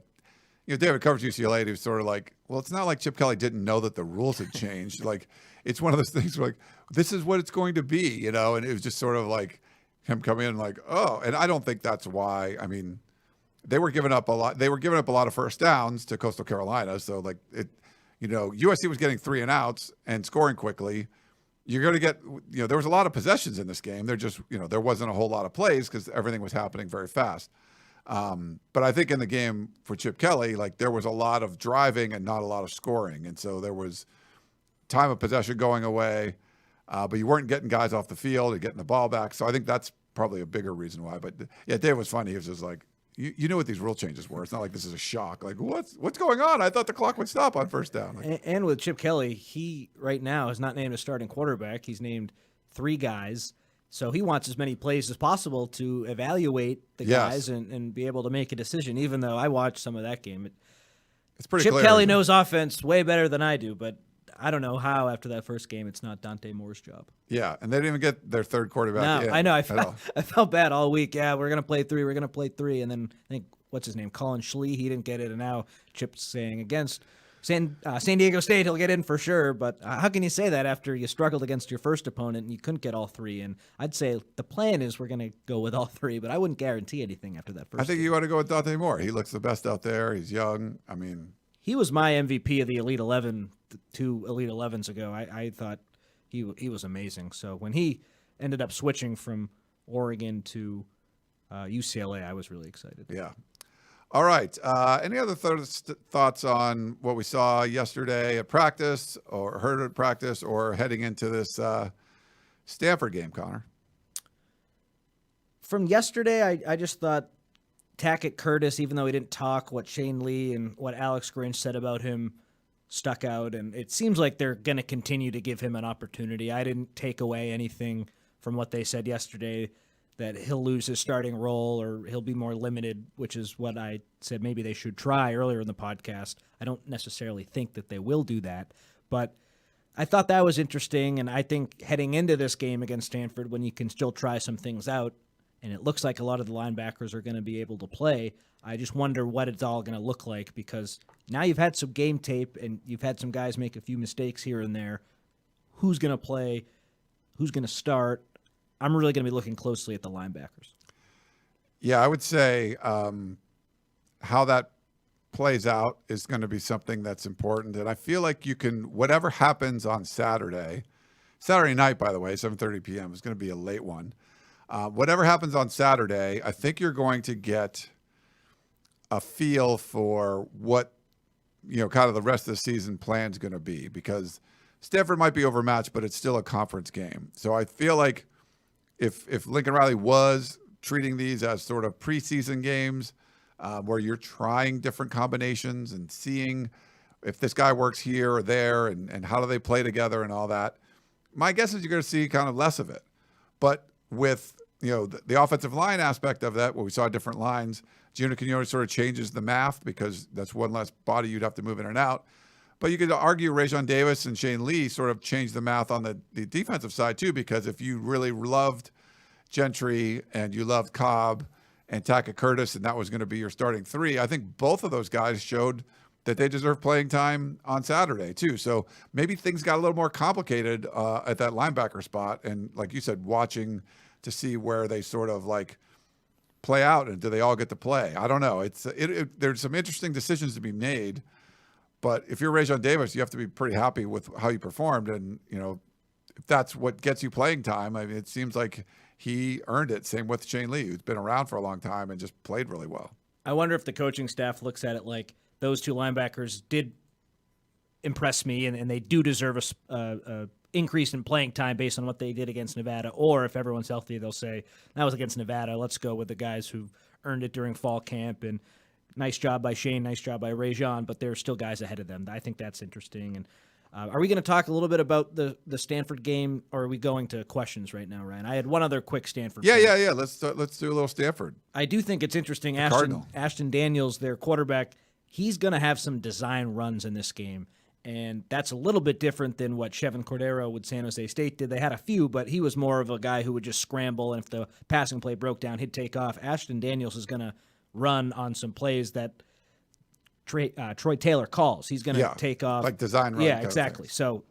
Speaker 1: David covers UCLA, and he was sort of like, well, it's not like Chip Kelly didn't know that the rules had changed. It's one of those things where this is what it's going to be, and it was just sort of him coming in oh, and I don't think that's why. I mean, they were giving up a lot. They were giving up a lot of first downs to Coastal Carolina. So USC was getting 3 and outs and scoring quickly. You're going to get, there was a lot of possessions in this game. There just, there wasn't a whole lot of plays because everything was happening very fast. But I think in the game for Chip Kelly, there was a lot of driving and not a lot of scoring. And so there was time of possession going away, but you weren't getting guys off the field and getting the ball back. So I think that's probably a bigger reason why. But yeah, Dave was funny. He was just like, you knew what these rule changes were. It's not like this is a shock. What's going on? I thought the clock would stop on first down.
Speaker 2: And with Chip Kelly, he right now is not named a starting quarterback. He's named 3 guys. So he wants as many plays as possible to evaluate the guys and be able to make a decision, even though I watched some of that game.
Speaker 1: It's pretty
Speaker 2: Chip
Speaker 1: clear.
Speaker 2: Kelly knows offense way better than I do, but I don't know how after that first game it's not Dante Moore's job.
Speaker 1: Yeah, and they didn't even get their third quarterback.
Speaker 2: No, I know. I felt bad all week. Yeah, we're going to play 3. We're going to play 3. And then I think, what's his name? Colin Schlee, he didn't get it. And now Chip's saying against San Diego State, he'll get in for sure. But how can you say that after you struggled against your first opponent and you couldn't get all 3? And I'd say the plan is we're going to go with all 3, but I wouldn't guarantee anything after that first
Speaker 1: I think
Speaker 2: game.
Speaker 1: you want to go with Dante Moore. He looks the best out there. He's young. I mean,
Speaker 2: he was my MVP of the Elite 11 2 Elite 11s ago. I thought he was amazing. So when he ended up switching from Oregon to UCLA, I was really excited.
Speaker 1: Yeah. All right. Any other thoughts on what we saw yesterday at practice or heard at practice or heading into this Stanford game, Connor?
Speaker 2: From yesterday, I just thought Tackett Curtis, even though he didn't talk, what Shane Lee and what Alex Grinch said about him stuck out, and it seems like they're going to continue to give him an opportunity. I didn't take away anything from what they said yesterday that he'll lose his starting role or he'll be more limited, which is what I said maybe they should try earlier in the podcast. I don't necessarily think that they will do that, but I thought that was interesting, and I think heading into this game against Stanford, when you can still try some things out, and it looks like a lot of the linebackers are going to be able to play, I just wonder what it's all going to look like, because now you've had some game tape and you've had some guys make a few mistakes here and there. Who's going to play? Who's going to start? I'm really going to be looking closely at the linebackers.
Speaker 1: Yeah, I would say how that plays out is going to be something that's important. And I feel like you can, whatever happens on Saturday night, by the way, 7:30 p.m. is going to be a late one. Whatever happens on Saturday, I think you're going to get a feel for what, kind of the rest of the season plan is going to be, because Stanford might be overmatched, but it's still a conference game. So I feel like if Lincoln Riley was treating these as sort of preseason games where you're trying different combinations and seeing if this guy works here or there and how do they play together and all that, my guess is you're going to see kind of less of it. But with the offensive line aspect of that, where we saw different lines, Gino Quinones sort of changes the math because that's one less body you'd have to move in and out. But you could argue Rajon Davis and Shane Lee sort of changed the math on the defensive side too, because if you really loved Gentry and you loved Cobb and Tackett Curtis and that was going to be your starting 3, I think both of those guys showed that they deserve playing time on Saturday too. So maybe things got a little more complicated at that linebacker spot. And like you said, watching to see where they sort of like play out and do they all get to play? I don't know. There's some interesting decisions to be made, but if you're Rajon Davis, you have to be pretty happy with how you performed. And, if that's what gets you playing time, I mean, it seems like he earned it. Same with Shane Lee, who's been around for a long time and just played really well.
Speaker 2: I wonder if the coaching staff looks at it like those two linebackers did impress me and they do deserve a increase in playing time based on what they did against Nevada, or if everyone's healthy, they'll say, that was against Nevada, let's go with the guys who earned it during fall camp, and nice job by Shane, nice job by Rajon, but there's still guys ahead of them. I think that's interesting. And are we going to talk a little bit about the Stanford game, or are we going to questions right now, Ryan? I had one other quick Stanford
Speaker 1: Yeah.
Speaker 2: point.
Speaker 1: Let's do a little Stanford.
Speaker 2: I do think it's interesting. Ashton Daniels, their quarterback, he's going to have some design runs in this game. And that's a little bit different than what Chevin Cordero with San Jose State did. They had a few, but he was more of a guy who would just scramble, and if the passing play broke down, he'd take off. Ashton Daniels is going to run on some plays that Troy Taylor calls. He's going to take off.
Speaker 1: Like design run.
Speaker 2: Yeah, exactly. So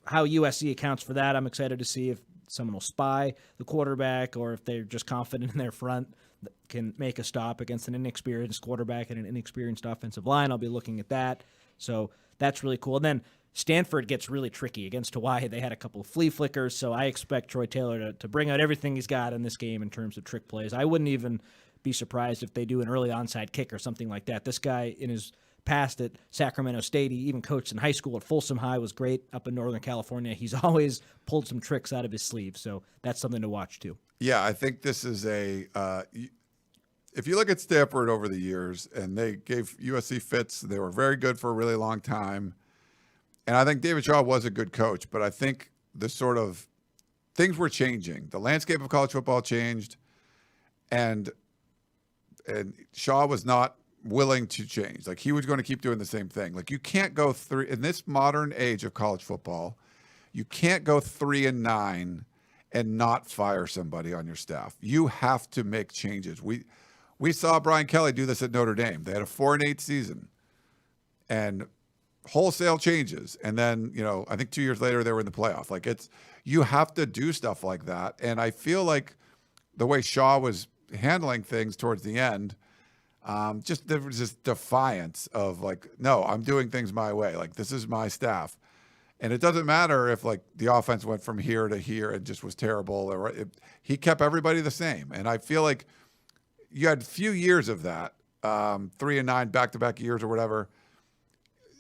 Speaker 2: how USC accounts for that, I'm excited to see if someone will spy the quarterback or if they're just confident in their front that can make a stop against an inexperienced quarterback and an inexperienced offensive line. I'll be looking at that. So that's really cool. And then Stanford gets really tricky against Hawaii. They had a couple of flea flickers, so I expect Troy Taylor to bring out everything he's got in this game in terms of trick plays. I wouldn't even be surprised if they do an early onside kick or something like that. This guy, in his past at Sacramento State, he even coached in high school at Folsom High, was great up in Northern California. He's always pulled some tricks out of his sleeve, so that's something to watch too.
Speaker 1: Yeah, I think this is if you look at Stanford over the years, and they gave USC fits, they were very good for a really long time. And I think David Shaw was a good coach, but I think the sort of things were changing. The landscape of college football changed, and Shaw was not willing to change. Like, he was going to keep doing the same thing. Like, you can't go through in this modern age of college football, you can't go 3-9 and not fire somebody on your staff. You have to make changes. We saw Brian Kelly do this at Notre Dame. They had a 4-8 season and wholesale changes. And then, I think 2 years later they were in the playoff. Like, you have to do stuff like that. And I feel like the way Shaw was handling things towards the end, there was this defiance of like, no, I'm doing things my way. Like, this is my staff. And it doesn't matter if like the offense went from here to here and just was terrible. He kept everybody the same. And I feel like you had a few years of that, 3-9 back-to-back years or whatever.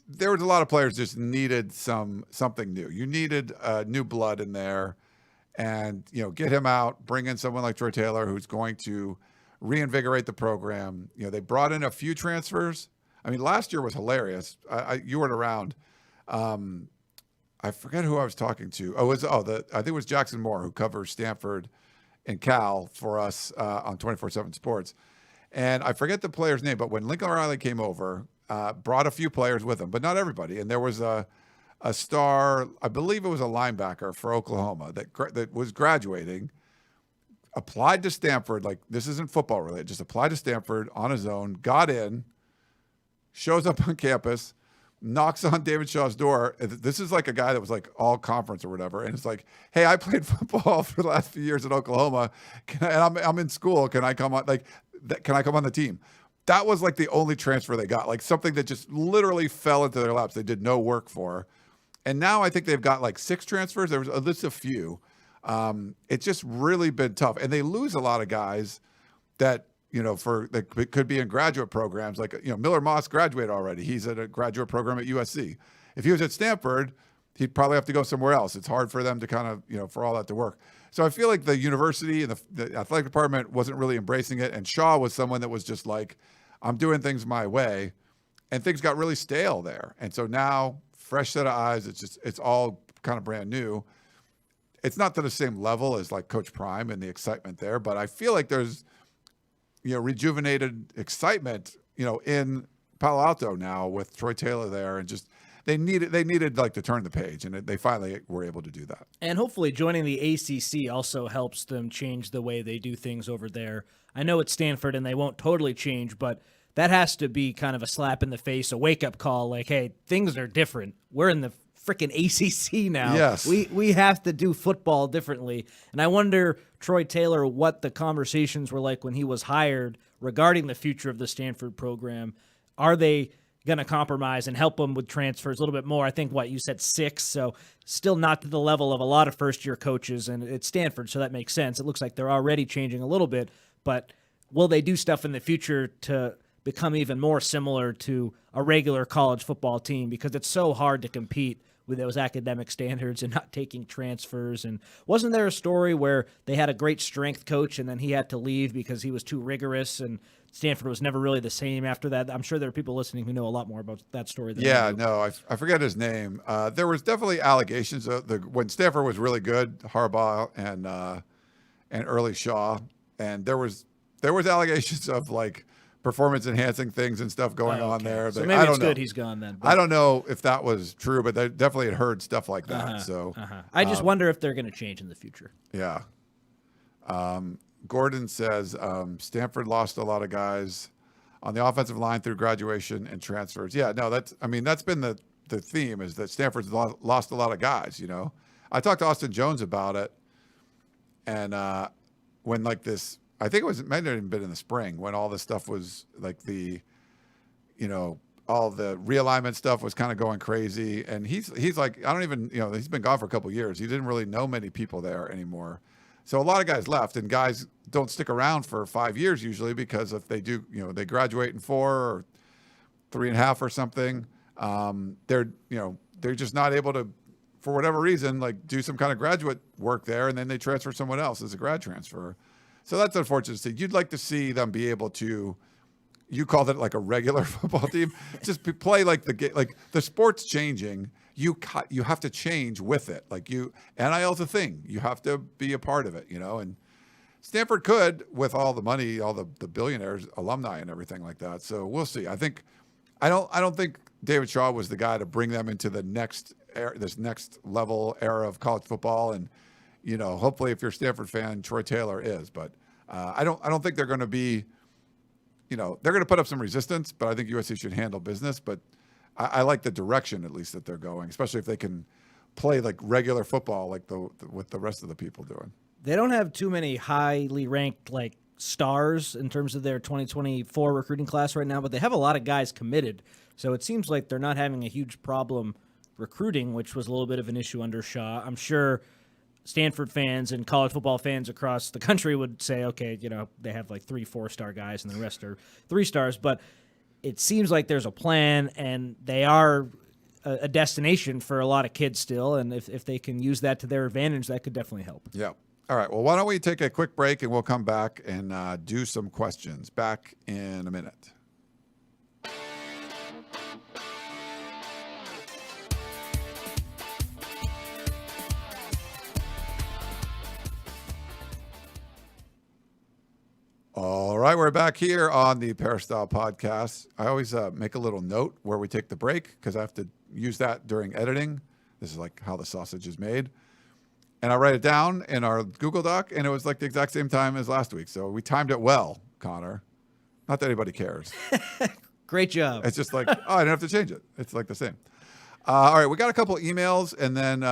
Speaker 1: There was a lot of players just needed something new. You needed new blood in there, and get him out, bring in someone like Troy Taylor who's going to reinvigorate the program. They brought in a few transfers. I mean, last year was hilarious. You weren't around. I forget who I was talking to. I think it was Jackson Moore, who covers Stanford and Cal for us on 24/7 Sports. And I forget the player's name, but when Lincoln Riley came over, brought a few players with him, but not everybody. And there was a star, I believe it was a linebacker for Oklahoma that was graduating, applied to Stanford. Like, this isn't football related, just applied to Stanford on his own, got in, shows up on campus, knocks on David Shaw's door. This is like a guy that was like all conference or whatever. And it's like, hey, I played football for the last few years at Oklahoma. And I'm in school. Can I come on? Can I come on the team? That was like the only transfer they got, like something that just literally fell into their laps. They did no work for. And now I think they've got like 6 transfers. There was at least a few. It's just really been tough. And they lose a lot of guys that, that could be in graduate programs. Like, Miller Moss graduated already. He's at a graduate program at USC. If he was at Stanford, he'd probably have to go somewhere else. It's hard for them to kind of, for all that to work. So I feel like the university and the athletic department wasn't really embracing it. And Shaw was someone that was just like, I'm doing things my way. And things got really stale there. And so now, fresh set of eyes, it's all kind of brand new. It's not to the same level as like Coach Prime and the excitement there, but I feel like there's, rejuvenated excitement, in Palo Alto now with Troy Taylor there, and just they needed like to turn the page, and they finally were able to do that.
Speaker 2: And hopefully joining the ACC also helps them change the way they do things over there. I know it's Stanford and they won't totally change, but that has to be kind of a slap in the face, a wake-up call, like, hey, things are different. We're in the freaking ACC now.
Speaker 1: Yes.
Speaker 2: We have to do football differently. And I wonder, Troy Taylor, what the conversations were like when he was hired regarding the future of the Stanford program. Are they going to compromise and help them with transfers a little bit more? I think, you said 6, so still not to the level of a lot of first-year coaches, and it's Stanford, so that makes sense. It looks like they're already changing a little bit, but will they do stuff in the future to become even more similar to a regular college football team? Because it's so hard to compete with those academic standards and not taking transfers. And wasn't there a story where they had a great strength coach and then he had to leave because he was too rigorous, and Stanford was never really the same after that? I'm sure there are people listening who know a lot more about that story than I do.
Speaker 1: No, I forget his name. There was definitely allegations when Stanford was really good, Harbaugh and early Shaw, and there was allegations of like performance enhancing things and stuff going on there.
Speaker 2: So maybe it's good he's gone then.
Speaker 1: I don't know if that was true, but they definitely had heard stuff like that.
Speaker 2: I just wonder if they're going to change in the future.
Speaker 1: Yeah. Gordon says Stanford lost a lot of guys on the offensive line through graduation and transfers. Yeah, no, that's been the theme, is that Stanford's lost a lot of guys. I talked to Austin Jones about it, and when like this, I think it might have even been in the spring when all this stuff was like all the realignment stuff was kind of going crazy. And he's like, I don't even, he's been gone for a couple of years. He didn't really know many people there anymore. So a lot of guys left, and guys don't stick around for 5 years usually, because if they do, they graduate in 4 or 3.5 or something, they're just not able to, for whatever reason, like do some kind of graduate work there, and then they transfer someone else as a grad transfer. So that's unfortunate to see. You'd like to see them be able to, you called it like a regular football team. Just play like the sport's changing. You have to change with it. NIL's a thing. You have to be a part of it, and Stanford could, with all the money, all the billionaires, alumni and everything like that. So we'll see. I don't think David Shaw was the guy to bring them into the this next level era of college football. And, hopefully if you're a Stanford fan, Troy Taylor is, but I don't think they're going to be, they're going to put up some resistance, but I think USC should handle business. But I like the direction, at least, that they're going, especially if they can play like regular football, like what the rest of the people doing.
Speaker 2: They don't have too many highly ranked stars in terms of their 2024 recruiting class right now, but they have a lot of guys committed. So it seems like they're not having a huge problem recruiting, which was a little bit of an issue under Shaw. I'm sure Stanford fans and college football fans across the country would say, okay, they have 3 4-star guys and the rest are 3 stars, but it seems like there's a plan and they are a destination for a lot of kids still. And if they can use that to their advantage, that could definitely help.
Speaker 1: Yeah. All right. Well, why don't we take a quick break and we'll come back and do some questions. Back in a minute. All right, we're back here on the Peristyle Podcast. I always make a little note where we take the break because I have to use that during editing. This is like how the sausage is made. And I write it down in our Google Doc, and it was like the exact same time as last week. So we timed it well, Connor. Not that anybody cares.
Speaker 2: Great job.
Speaker 1: It's just I didn't have to change it. It's like the same. All right, we got a couple emails, and then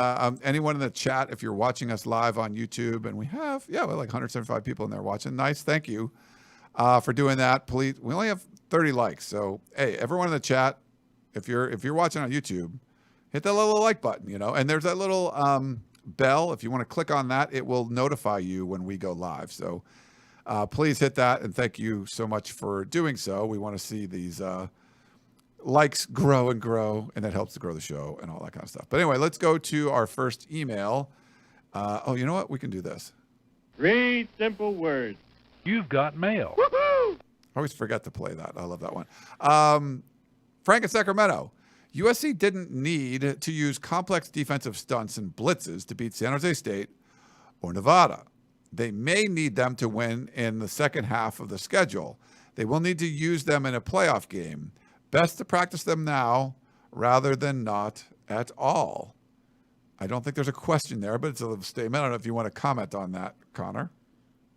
Speaker 1: anyone in the chat, if you're watching us live on YouTube, and we have, we're like 175 people in there watching. Nice, thank you for doing that. Please, we only have 30 likes, so hey, everyone in the chat, if you're watching on YouTube, hit that little like button, and there's that little bell. If you want to click on that, it will notify you when we go live. So please hit that, and thank you so much for doing so. We want to see these likes grow and grow, and that helps to grow the show and all that kind of stuff. But anyway, let's go to our first email. You know what? We can do this.
Speaker 3: 3 simple words.
Speaker 4: You've got mail.
Speaker 3: Woohoo!
Speaker 1: I always forget to play that. I love that one. Frank in Sacramento. USC didn't need to use complex defensive stunts and blitzes to beat San Jose State or Nevada. They may need them to win in the second half of the schedule. They will need to use them in a playoff game. Best to practice them now rather than not at all. I don't think there's a question there, but it's a statement. I don't know if you want to comment on that, Connor.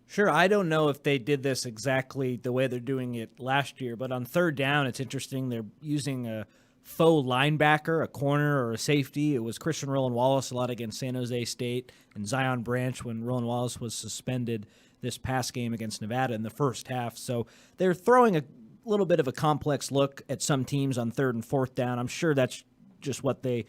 Speaker 2: Sure. I don't know if they did this exactly the way they're doing it last year, but on third down, it's interesting. They're using a faux linebacker, a corner, or a safety. It was Christian Roland Wallace a lot against San Jose State and Zion Branch when Roland Wallace was suspended this past game against Nevada in the first half. So they're throwing a little bit of a complex look at some teams on third and fourth down. I'm sure that's just what they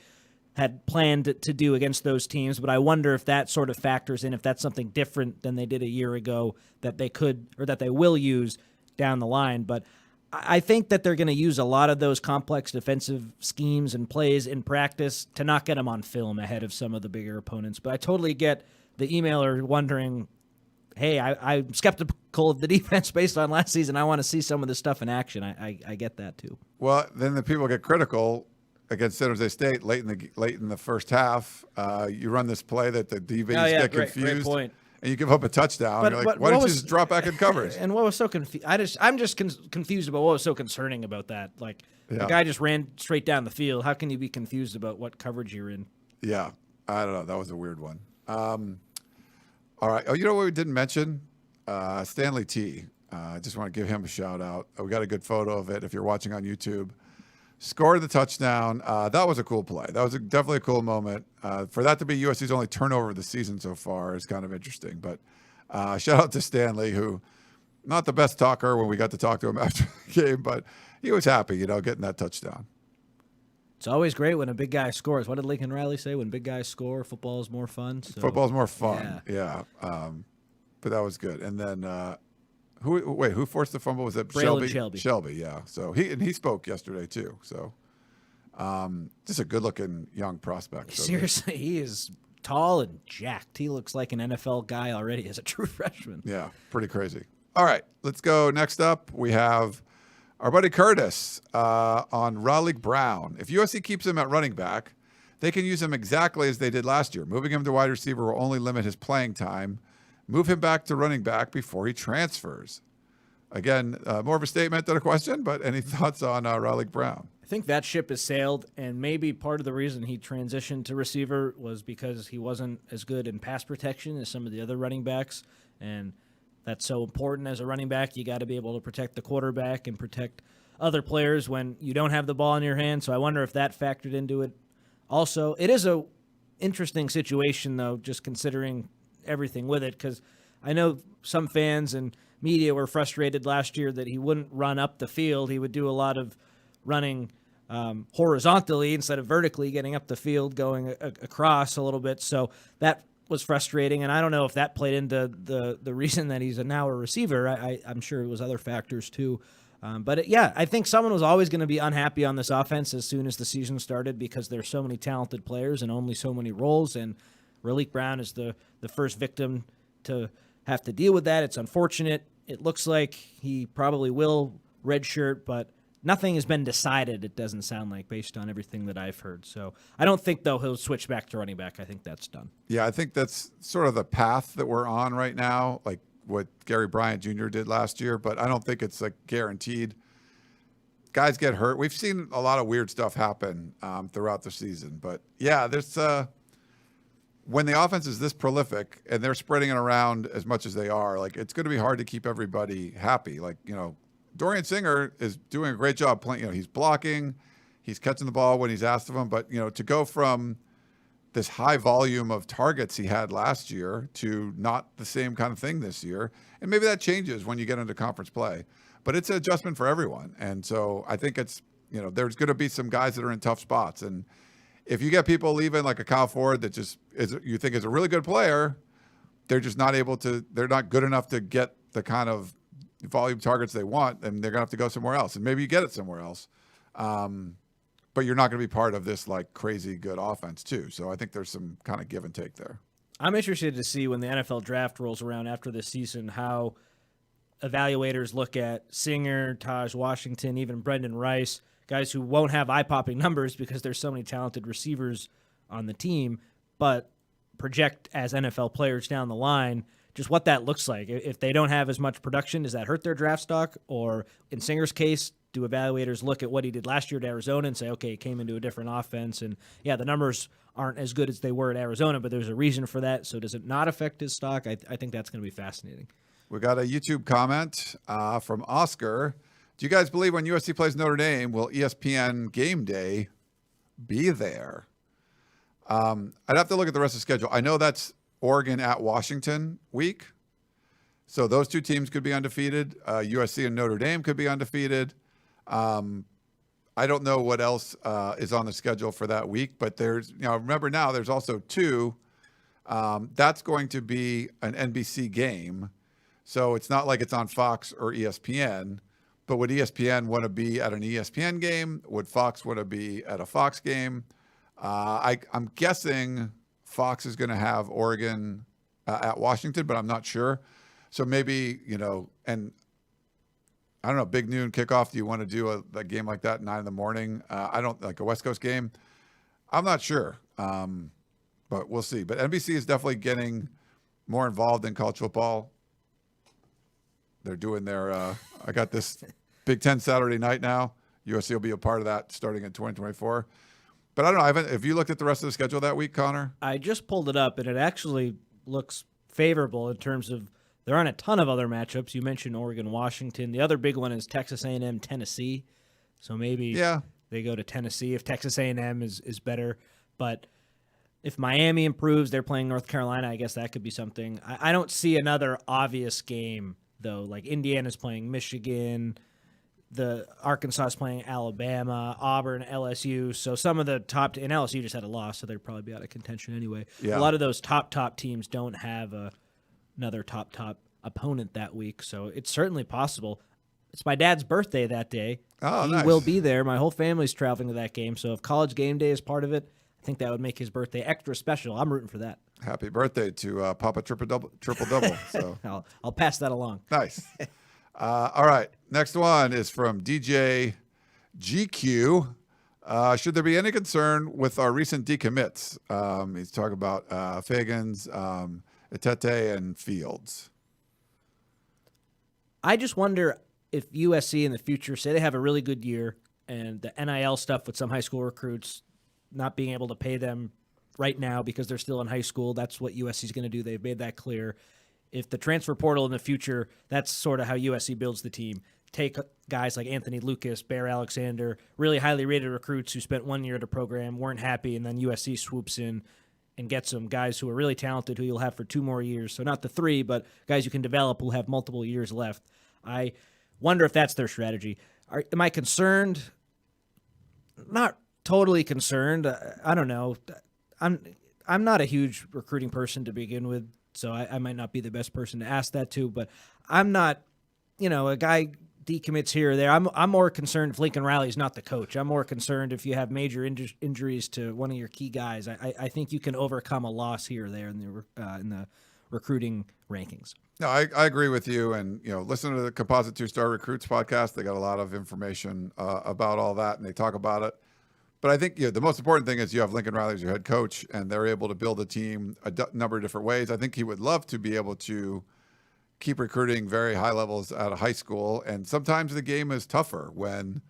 Speaker 2: had planned to do against those teams, but I wonder if that sort of factors in, if that's something different than they did a year ago that they could, or that they will use down the line. But I think that they're going to use a lot of those complex defensive schemes and plays in practice to not get them on film ahead of some of the bigger opponents. But I totally get the emailer wondering, hey, I'm skeptical of the defense based on last season. I want to see some of this stuff in action. I get that too.
Speaker 1: Well, then the people get critical against San Jose State late in the first half. You run this play that the DBs get confused. Great point. And you give up a touchdown. You're like, why don't you just drop back in coverage?
Speaker 2: And what was so I'm just confused about what was so concerning about that. Like, the guy just ran straight down the field. How can you be confused about what coverage you're in?
Speaker 1: Yeah, I don't know. That was a weird one. All right. Oh, you know what we didn't mention? Stanley T. I just want to give him a shout out. We got a good photo of it if you're watching on YouTube. Scored the touchdown. That was a cool play. That was definitely a cool moment. For that to be USC's only turnover of the season so far is kind of interesting. But shout out to Stanley, who not the best talker when we got to talk to him after the game, but he was happy, getting that touchdown.
Speaker 2: It's always great when a big guy scores. What did Lincoln Riley say? When big guys score, football is more fun. So,
Speaker 1: football's more fun. Yeah. But that was good. And then who forced the fumble? Was it Shelby? Shelby, yeah. So he spoke yesterday too. So just a good-looking young prospect. So
Speaker 2: seriously, he is tall and jacked. He looks like an NFL guy already as a true freshman.
Speaker 1: Yeah, pretty crazy. All right, let's go. Next up, we have Our buddy Curtis on Raleigh Brown. If USC keeps him at running back, they can use him exactly as they did last year. Moving him to wide receiver will only limit his playing time. Move him back to running back before he transfers. Again, more of a statement than a question, but any thoughts on Raleigh Brown?
Speaker 2: I think that ship has sailed, and maybe part of the reason he transitioned to receiver was because he wasn't as good in pass protection as some of the other running backs, and that's so important as a running back. You got to be able to protect the quarterback and protect other players when you don't have the ball in your hand, so I wonder if that factored into it. Also, it is a interesting situation, though, just considering everything with it, because I know some fans and media were frustrated last year that he wouldn't run up the field. He would do a lot of running horizontally instead of vertically, getting up the field, going across a little bit. So that was frustrating, and I don't know if that played into the reason that he's now a receiver. I'm sure it was other factors too. But I think someone was always going to be unhappy on this offense as soon as the season started because there's so many talented players and only so many roles, and Raleigh Brown is the first victim to have to deal with that. It's unfortunate. It looks like he probably will redshirt, but nothing has been decided, it doesn't sound like, based on everything that I've heard. So I don't think, though, he'll switch back to running back. I think that's done.
Speaker 1: Yeah, I think that's sort of the path that we're on right now, like what Gary Bryant Jr. did last year, but I don't think it's like guaranteed. Guys get hurt. We've seen a lot of weird stuff happen throughout the season. But, yeah, there's when the offense is this prolific and they're spreading it around as much as they are, like it's going to be hard to keep everybody happy. Like, Dorian Singer is doing a great job playing. He's blocking, he's catching the ball when he's asked of him. But, to go from this high volume of targets he had last year to not the same kind of thing this year, and maybe that changes when you get into conference play. But it's an adjustment for everyone. And so I think it's, there's going to be some guys that are in tough spots. And if you get people leaving like a Kyle Ford that just you think is a really good player, they're just not able to, they're not good enough to get the kind of volume targets they want, and they're going to have to go somewhere else. And maybe you get it somewhere else. But you're not going to be part of this like crazy good offense too. So I think there's some kind of give and take there.
Speaker 2: I'm interested to see when the NFL draft rolls around after this season how evaluators look at Singer, Taj Washington, even Brendan Rice, guys who won't have eye-popping numbers because there's so many talented receivers on the team, but project as NFL players down the line, just what that looks like. If they don't have as much production, does that hurt their draft stock? Or in Singer's case, do evaluators look at what he did last year at Arizona and say, okay, he came into a different offense, and yeah, the numbers aren't as good as they were at Arizona, but there's a reason for that, so does it not affect his stock? I think that's going to be fascinating.
Speaker 1: We got a YouTube comment from Oscar. Do you guys believe when USC plays Notre Dame, will ESPN Game Day be there? I'd have to look at the rest of the schedule. I know that's Oregon at Washington week. So those two teams could be undefeated. USC and Notre Dame could be undefeated. I don't know what else is on the schedule for that week, but there's, remember now there's also two. That's going to be an NBC game. So it's not like it's on Fox or ESPN. But would ESPN want to be at an ESPN game? Would Fox want to be at a Fox game? I'm guessing Fox is going to have Oregon at Washington, but I'm not sure. So maybe, and I don't know, big noon kickoff. Do you want to do a game like that at 9 a.m? I don't like a West Coast game. I'm not sure, but we'll see. But NBC is definitely getting more involved in college football. They're doing their, I got this Big Ten Saturday night now. USC will be a part of that starting in 2024. But I don't know, have you looked at the rest of the schedule that week, Connor?
Speaker 2: I just pulled it up, and it actually looks favorable in terms of there aren't a ton of other matchups. You mentioned Oregon, Washington. The other big one is Texas A&M, Tennessee. So maybe they go to Tennessee if Texas A&M is better. But if Miami improves, they're playing North Carolina. I guess that could be something. I don't see another obvious game, though. Like Indiana's playing Michigan. The Arkansas is playing Alabama, Auburn, LSU. So some of the top – and LSU just had a loss, so they'd probably be out of contention anyway. Yeah. A lot of those top teams don't have another top opponent that week, so it's certainly possible. It's my dad's birthday that day.
Speaker 1: Oh,
Speaker 2: he
Speaker 1: nice.
Speaker 2: will be there. My whole family's traveling to that game, so if College Game Day is part of it, I think that would make his birthday extra special. I'm rooting for that.
Speaker 1: Happy birthday to Papa Triple Double. So
Speaker 2: I'll pass that along.
Speaker 1: Nice. All right. Next one is from DJ GQ. Should there be any concern with our recent decommits? He's talking about Fagans, Etete, and Fields.
Speaker 2: I just wonder if USC in the future, say they have a really good year, and the NIL stuff with some high school recruits, not being able to pay them right now because they're still in high school, that's what USC is going to do. They've made that clear. If the transfer portal in the future, that's sort of how USC builds the team. Take guys like Anthony Lucas, Bear Alexander, really highly rated recruits who spent 1 year at a program, weren't happy, and then USC swoops in and gets some guys who are really talented who you'll have for 2 more years. So not the 3, but guys you can develop who'll have multiple years left. I wonder if that's their strategy. Am I concerned? Not totally concerned. I don't know. I'm not a huge recruiting person to begin with, so I might not be the best person to ask that to, but I'm not, a guy decommits here or there. I'm more concerned if Lincoln Riley's not the coach. I'm more concerned if you have major injuries to one of your key guys. I think you can overcome a loss here or there in the recruiting rankings.
Speaker 1: No, I agree with you. And, listen to the Composite 2-Star Recruits podcast. They got a lot of information about all that, and they talk about it. But I think the most important thing is you have Lincoln Riley as your head coach, and they're able to build a team a number of different ways. I think he would love to be able to keep recruiting very high levels out of high school. And sometimes the game is tougher when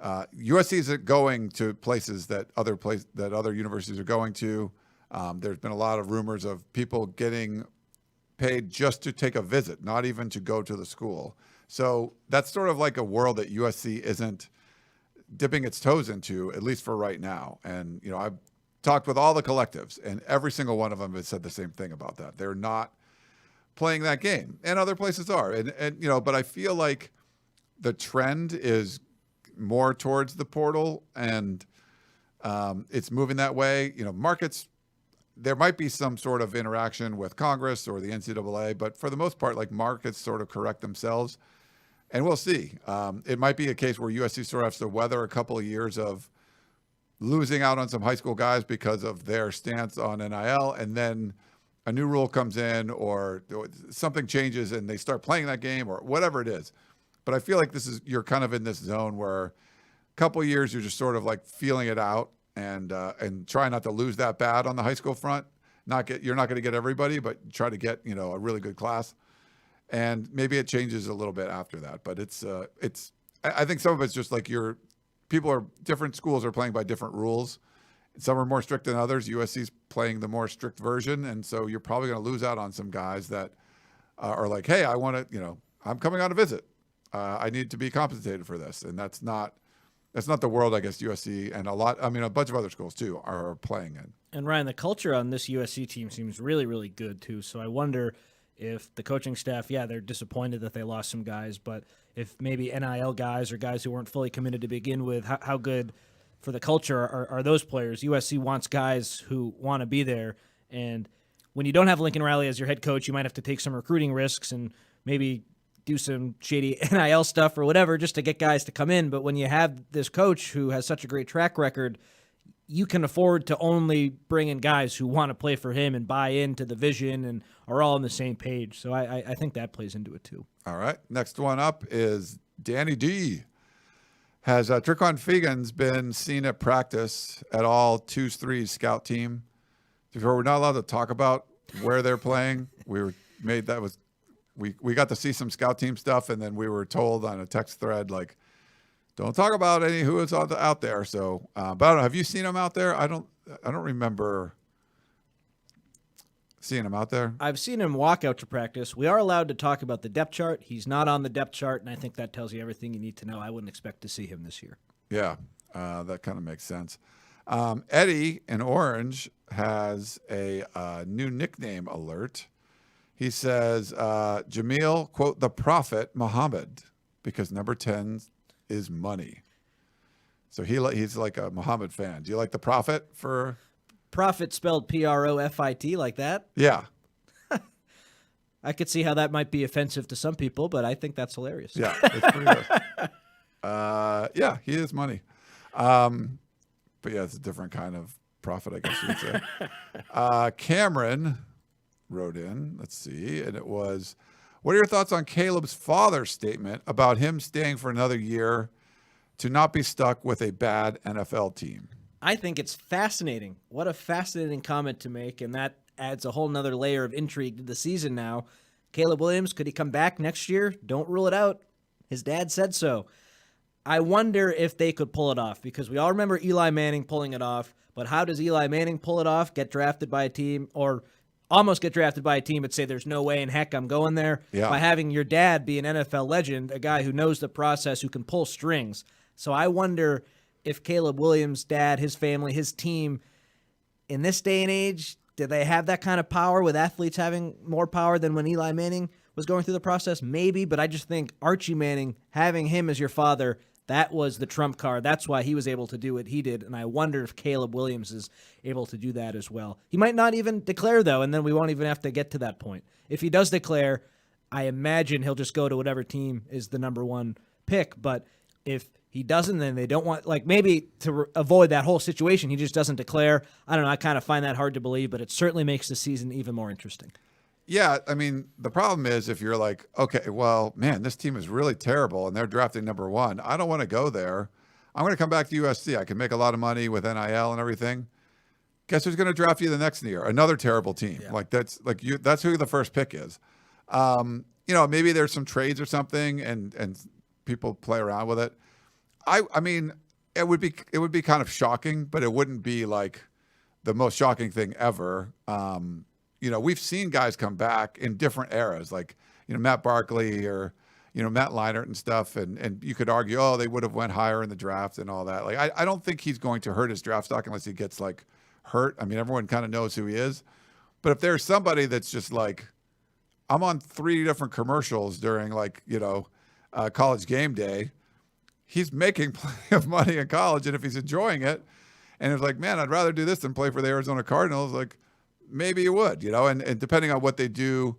Speaker 1: USC isn't going to places that other universities are going to. There's been a lot of rumors of people getting paid just to take a visit, not even to go to the school. So that's sort of like a world that USC isn't dipping its toes into, at least for right now. And, I've talked with all the collectives, and every single one of them has said the same thing about that. They're not playing that game, and other places are. And but I feel like the trend is more towards the portal, and it's moving that way. Markets, there might be some sort of interaction with Congress or the NCAA, but for the most part, like, markets sort of correct themselves, and we'll see. It might be a case where USC sort of has to weather a couple of years of losing out on some high school guys because of their stance on NIL, and then a new rule comes in or something changes and they start playing that game or whatever it is. But I feel like you're kind of in this zone where a couple of years you're just sort of like feeling it out and try not to lose that bad on the high school front. You're not going to get everybody, but try to get, a really good class. And maybe it changes a little bit after that. But I think some of it's just like different schools are playing by different rules. Some are more strict than others. USC's playing the more strict version, and so you're probably going to lose out on some guys that are like, "Hey, I want to, I'm coming on a visit. I need to be compensated for this," and that's not the world I guess USC and a bunch of other schools too are playing in.
Speaker 2: And Ryan, the culture on this USC team seems really, really good too. So I wonder if the coaching staff, they're disappointed that they lost some guys, but if maybe NIL guys or guys who weren't fully committed to begin with, how good for the culture are those players? USC wants guys who want to be there. And when you don't have Lincoln Riley as your head coach, you might have to take some recruiting risks and maybe do some shady NIL stuff or whatever just to get guys to come in. But when you have this coach who has such a great track record, you can afford to only bring in guys who want to play for him and buy into the vision and are all on the same page. So I think that plays into it too. All
Speaker 1: right. Next one up is Danny D. Has Tricon Fegans been seen at practice at all 2-3 scout team? We're not allowed to talk about where they're playing. We got to see some scout team stuff, and then we were told on a text thread, like, don't talk about who is out there. So, but I don't know. Have you seen him out there? I don't remember seeing him out there.
Speaker 2: I've seen him walk out to practice. We are allowed to talk about the depth chart. He's not on the depth chart, and I think that tells you everything you need to know. I wouldn't expect to see him this year.
Speaker 1: Yeah, that kind of makes sense. Eddie in Orange has a new nickname alert. He says, Jamil, quote, the Prophet Muhammad, because number 10 is money. So he's like a Muhammad fan. Do you like the Prophet for...
Speaker 2: Profit spelled Profit like that?
Speaker 1: Yeah.
Speaker 2: I could see how that might be offensive to some people, but I think that's hilarious.
Speaker 1: Yeah, it's pretty good. Yeah, he is money. But yeah, it's a different kind of profit, I guess you would say. Cameron wrote in, let's see, and it was, What are your thoughts on Caleb's father's statement about him staying for another year to not be stuck with a bad NFL team?
Speaker 2: I think it's fascinating. What a fascinating comment to make, and that adds a whole nother layer of intrigue to the season now. Caleb Williams, could he come back next year? Don't rule it out. His dad said so. I wonder if they could pull it off, because we all remember Eli Manning pulling it off, but how does Eli Manning pull it off? Get drafted by a team, or almost get drafted by a team but say there's no way in heck I'm going there?
Speaker 1: Yeah.
Speaker 2: By having your dad be an NFL legend, a guy who knows the process, who can pull strings. So I wonder if Caleb Williams' dad, his family, his team, in this day and age, do they have that kind of power, with athletes having more power than when Eli Manning was going through the process? Maybe, but I just think Archie Manning, having him as your father, that was the trump card. That's why he was able to do what he did, and I wonder if Caleb Williams is able to do that as well. He might not even declare, though, and then we won't even have to get to that point. If he does declare, I imagine he'll just go to whatever team is the number one pick, but if he doesn't, then they don't want, like, maybe to avoid that whole situation, he just doesn't declare. I don't know. I kind of find that hard to believe, but it certainly makes the season even more interesting.
Speaker 1: Yeah, I mean, the problem is if you're like, okay, well, man, this team is really terrible and they're drafting number one. I don't want to go there. I'm going to come back to USC. I can make a lot of money with NIL and everything. Guess who's going to draft you the next year? Another terrible team. Yeah. That's who the first pick is. Maybe there's some trades or something and people play around with it. I mean, it would be kind of shocking, but it wouldn't be like the most shocking thing ever. We've seen guys come back in different eras, like, Matt Barkley or, Matt Leinart and stuff. And you could argue, oh, they would have went higher in the draft and all that. Like, I don't think he's going to hurt his draft stock unless he gets like hurt. I mean, everyone kind of knows who he is. But if there's somebody that's just like, I'm on 3 different commercials during college game day, he's making plenty of money in college. And if he's enjoying it and it's like, man, I'd rather do this than play for the Arizona Cardinals, like, maybe you would, and depending on what they do.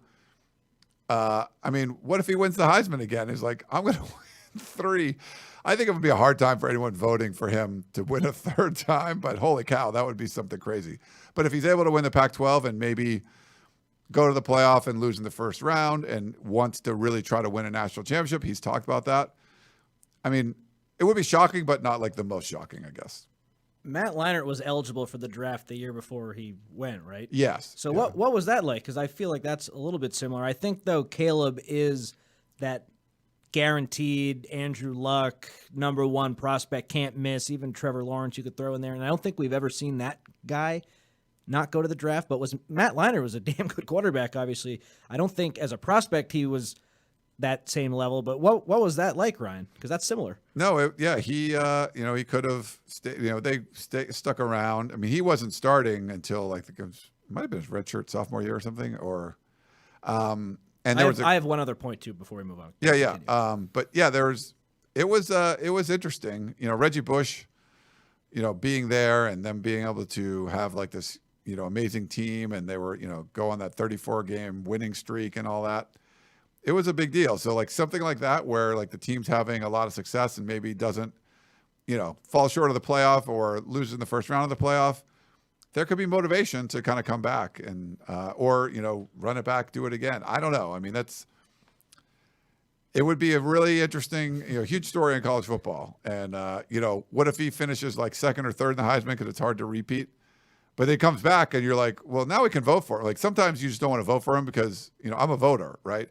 Speaker 1: What if he wins the Heisman again? He's like, I'm going to win 3. I think it would be a hard time for anyone voting for him to win a 3rd time, but holy cow, that would be something crazy. But if he's able to win the Pac-12 and maybe go to the playoff and lose in the first round and wants to really try to win a national championship, he's talked about that. I mean, it would be shocking, but not like the most shocking, I guess.
Speaker 2: Matt Leinart was eligible for the draft the year before he went, right?
Speaker 1: Yes.
Speaker 2: So yeah. What was that like? Because I feel like that's a little bit similar. I think, though, Caleb is that guaranteed Andrew Luck, number one prospect, can't miss. Even Trevor Lawrence you could throw in there. And I don't think we've ever seen that guy not go to the draft. But Matt Leinart was a damn good quarterback, obviously. I don't think as a prospect he was that same level, but what was that like, Ryan? Because that's similar.
Speaker 1: No, he could have stuck around. I mean, he wasn't starting until it might have been his redshirt sophomore year or something, or and I
Speaker 2: have one other point too before we move on.
Speaker 1: Yeah. But yeah, it was interesting. Reggie Bush, being there and them being able to have like this, amazing team, and they were, go on that 34 game winning streak and all that. It was a big deal. So like something like that where like the team's having a lot of success and maybe doesn't, fall short of the playoff or lose in the first round of the playoff, there could be motivation to kind of come back and or run it back, do it again. I don't know. I mean, it would be a really interesting, huge story in college football. And what if he finishes like 2nd or 3rd in the Heisman because it's hard to repeat? But then he comes back and you're like, well, now we can vote for him. Like sometimes you just don't want to vote for him because I'm a voter, right?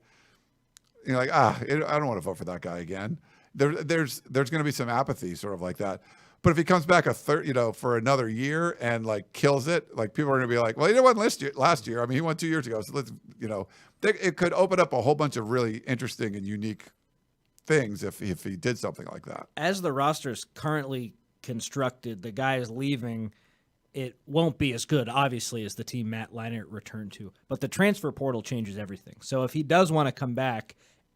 Speaker 1: You're like, I don't want to vote for that guy again. There's going to be some apathy sort of like that. But if he comes back for another year and like kills it, like people are going to be like, well, he didn't win last year. I mean, he won 2 years ago. So let's, it could open up a whole bunch of really interesting and unique things if he did something like that.
Speaker 2: As the roster is currently constructed, the guys leaving, it won't be as good, obviously, as the team Matt Leinart returned to. But the transfer portal changes everything. So if he does want to come back,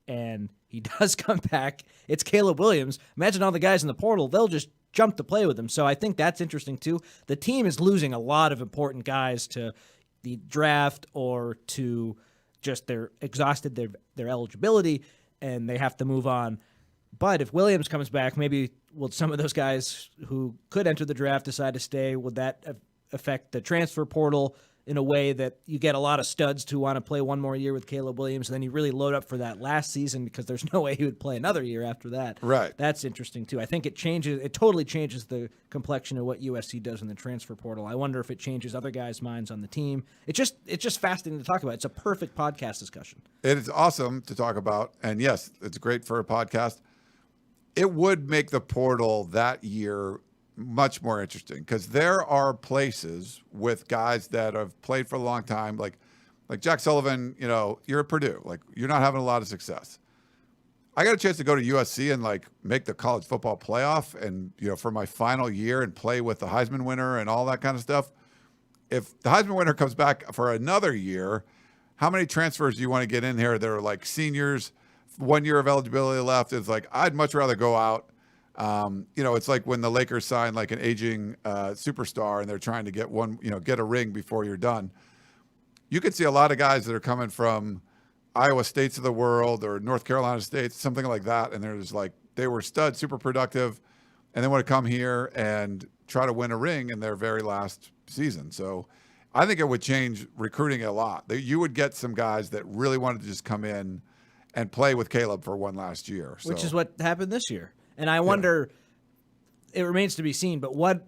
Speaker 2: and he does come back, it's Caleb Williams. Imagine all the guys in the portal, they'll just jump to play with him. So I think that's interesting too. The team is losing a lot of important guys to the draft or to just they're exhausted their eligibility and they have to move on. But if Williams comes back, maybe will some of those guys who could enter the draft decide to stay? Would that affect the transfer portal? in a way that you get a lot of studs to want to play one more year with Caleb Williams, and then you really load up for that last season because there's no way he would play another year after that.
Speaker 1: Right.
Speaker 2: That's interesting too. I think it totally changes the complexion of what USC does in the transfer portal. I wonder if it changes other guys' minds on the team. It's just fascinating to talk about. It's a perfect podcast discussion.
Speaker 1: It is awesome to talk about, and yes, it's great for a podcast. It would make the portal that year much more interesting because there are places with guys that have played for a long time, like Jack Sullivan. You're at Purdue, like you're not having a lot of success. I got a chance to go to USC and like make the college football playoff, and for my final year and play with the Heisman winner and all that kind of stuff. If the Heisman winner comes back for another year, how many transfers do you want to get in here that are like seniors? 1 year of eligibility left. It's like I'd much rather go out. It's like when the Lakers sign like an aging superstar and they're trying to get a ring before you're done. You could see a lot of guys that are coming from Iowa States of the world or North Carolina States, something like that, and they're just like they were studs, super productive, and they want to come here and try to win a ring in their very last season. So I think it would change recruiting a lot. You would get some guys that really wanted to just come in and play with Caleb for one last year.
Speaker 2: Which is what happened this year. And I wonder, it remains to be seen, but what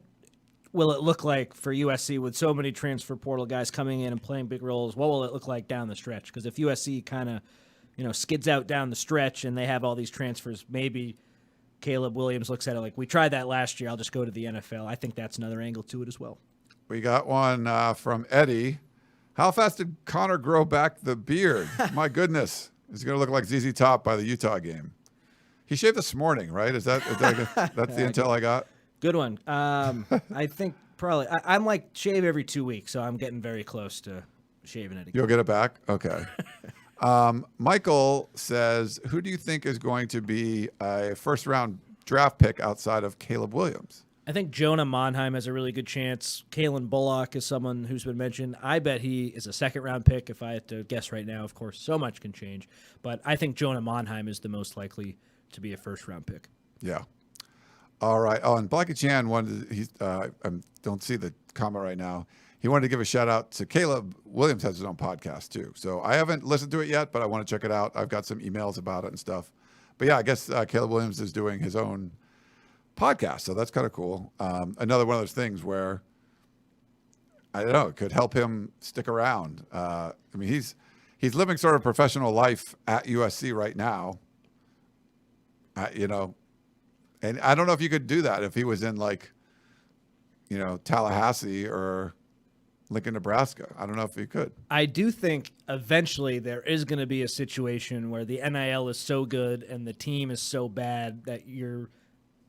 Speaker 2: will it look like for USC with so many transfer portal guys coming in and playing big roles? What will it look like down the stretch? Because if USC kind of, skids out down the stretch and they have all these transfers, maybe Caleb Williams looks at it like, we tried that last year, I'll just go to the NFL. I think that's another angle to it as well.
Speaker 1: We got one from Eddie. How fast did Connor grow back the beard? My goodness. He's going to look like ZZ Top by the Utah game. He shaved this morning, right? That's the intel I got?
Speaker 2: Good one. I think probably. I'm like shave every 2 weeks, so I'm getting very close to shaving it again.
Speaker 1: You'll get it back? Okay. Michael says, who do you think is going to be a first-round draft pick outside of Caleb Williams?
Speaker 2: I think Jonah Monheim has a really good chance. Kalen Bullock is someone who's been mentioned. I bet he is a second-round pick if I had to guess right now. Of course, so much can change. But I think Jonah Monheim is the most likely to be a first-round pick.
Speaker 1: Yeah. All right. Oh, and Blackie Chan wanted I don't see the comment right now. He wanted to give a shout-out to Caleb Williams has his own podcast, too. So I haven't listened to it yet, but I want to check it out. I've got some emails about it and stuff. But, yeah, I guess Caleb Williams is doing his own podcast, so that's kind of cool. Another one of those things where I don't know, it could help him stick around. I mean, he's living sort of professional life at USC right now. And I don't know if you could do that if he was in like, Tallahassee or Lincoln, Nebraska. I don't know if he could.
Speaker 2: I do think eventually there is going to be a situation where the NIL is so good and the team is so bad that you're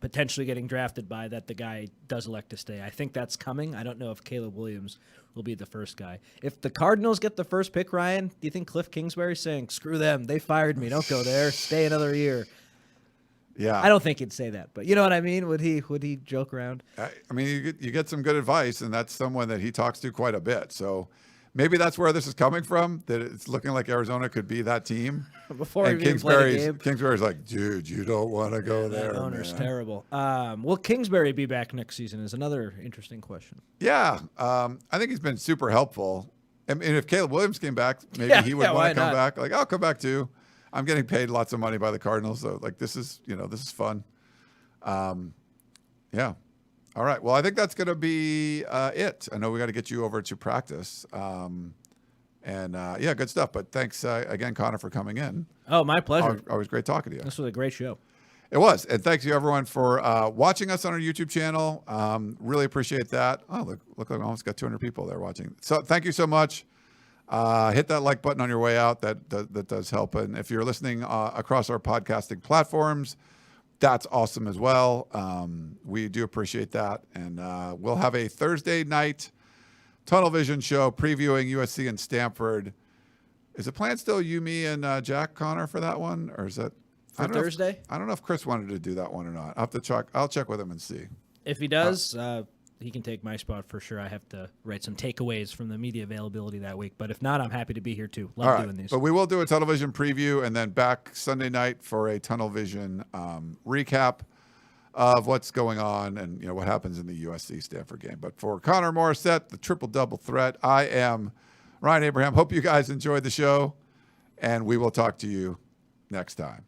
Speaker 2: potentially getting drafted by that the guy does elect to stay. I think that's coming. I don't know if Caleb Williams will be the first guy. If the Cardinals get the first pick, Ryan, do you think Cliff Kingsbury's saying, screw them, they fired me, don't go there, stay another year?
Speaker 1: Yeah.
Speaker 2: I don't think he'd say that, but you know what I mean? Would he joke around?
Speaker 1: I mean, you get some good advice, and that's someone that he talks to quite a bit. So maybe that's where this is coming from, that it's looking like Arizona could be that team.
Speaker 2: Before he even played a game.
Speaker 1: Kingsbury's like, dude, you don't want to go there.
Speaker 2: That owner's
Speaker 1: man.
Speaker 2: terrible. Will Kingsbury be back next season is another interesting question.
Speaker 1: Yeah. I think he's been super helpful. I mean, if Caleb Williams came back, maybe he would want to come back. Like, I'll come back too. I'm getting paid lots of money by the Cardinals, so like this is fun. Yeah. All right. Well, I think that's going to be it. I know we got to get you over to practice. Good stuff. But thanks again, Connor, for coming in.
Speaker 2: Oh, my pleasure.
Speaker 1: Always great talking to you.
Speaker 2: This was a great show.
Speaker 1: It was. And thanks you, everyone, for watching us on our YouTube channel. Really appreciate that. Oh, look, I almost got 200 people there watching. So thank you so much. Hit that like button on your way out. That does help. And if you're listening across our podcasting platforms, that's awesome as well. We do appreciate that. And we'll have a Thursday night Tunnel Vision show previewing USC and Stanford. Is the plan still you, me, and Jack Connor for that one? Or is that
Speaker 2: for Thursday?
Speaker 1: I don't know if Chris wanted to do that one or not. I'll have to check. I'll check with him and see.
Speaker 2: If he does, he can take my spot for sure. I have to write some takeaways from the media availability that week. But if not, I'm happy to be here too. Love doing these.
Speaker 1: But we will do a Tunnel Vision preview and then back Sunday night for a Tunnel Vision recap. of what's going on and what happens in the USC Stanford game. But for Connor Morrissette, the triple-double threat, I am Ryan Abraham. Hope you guys enjoyed the show, and we will talk to you next time.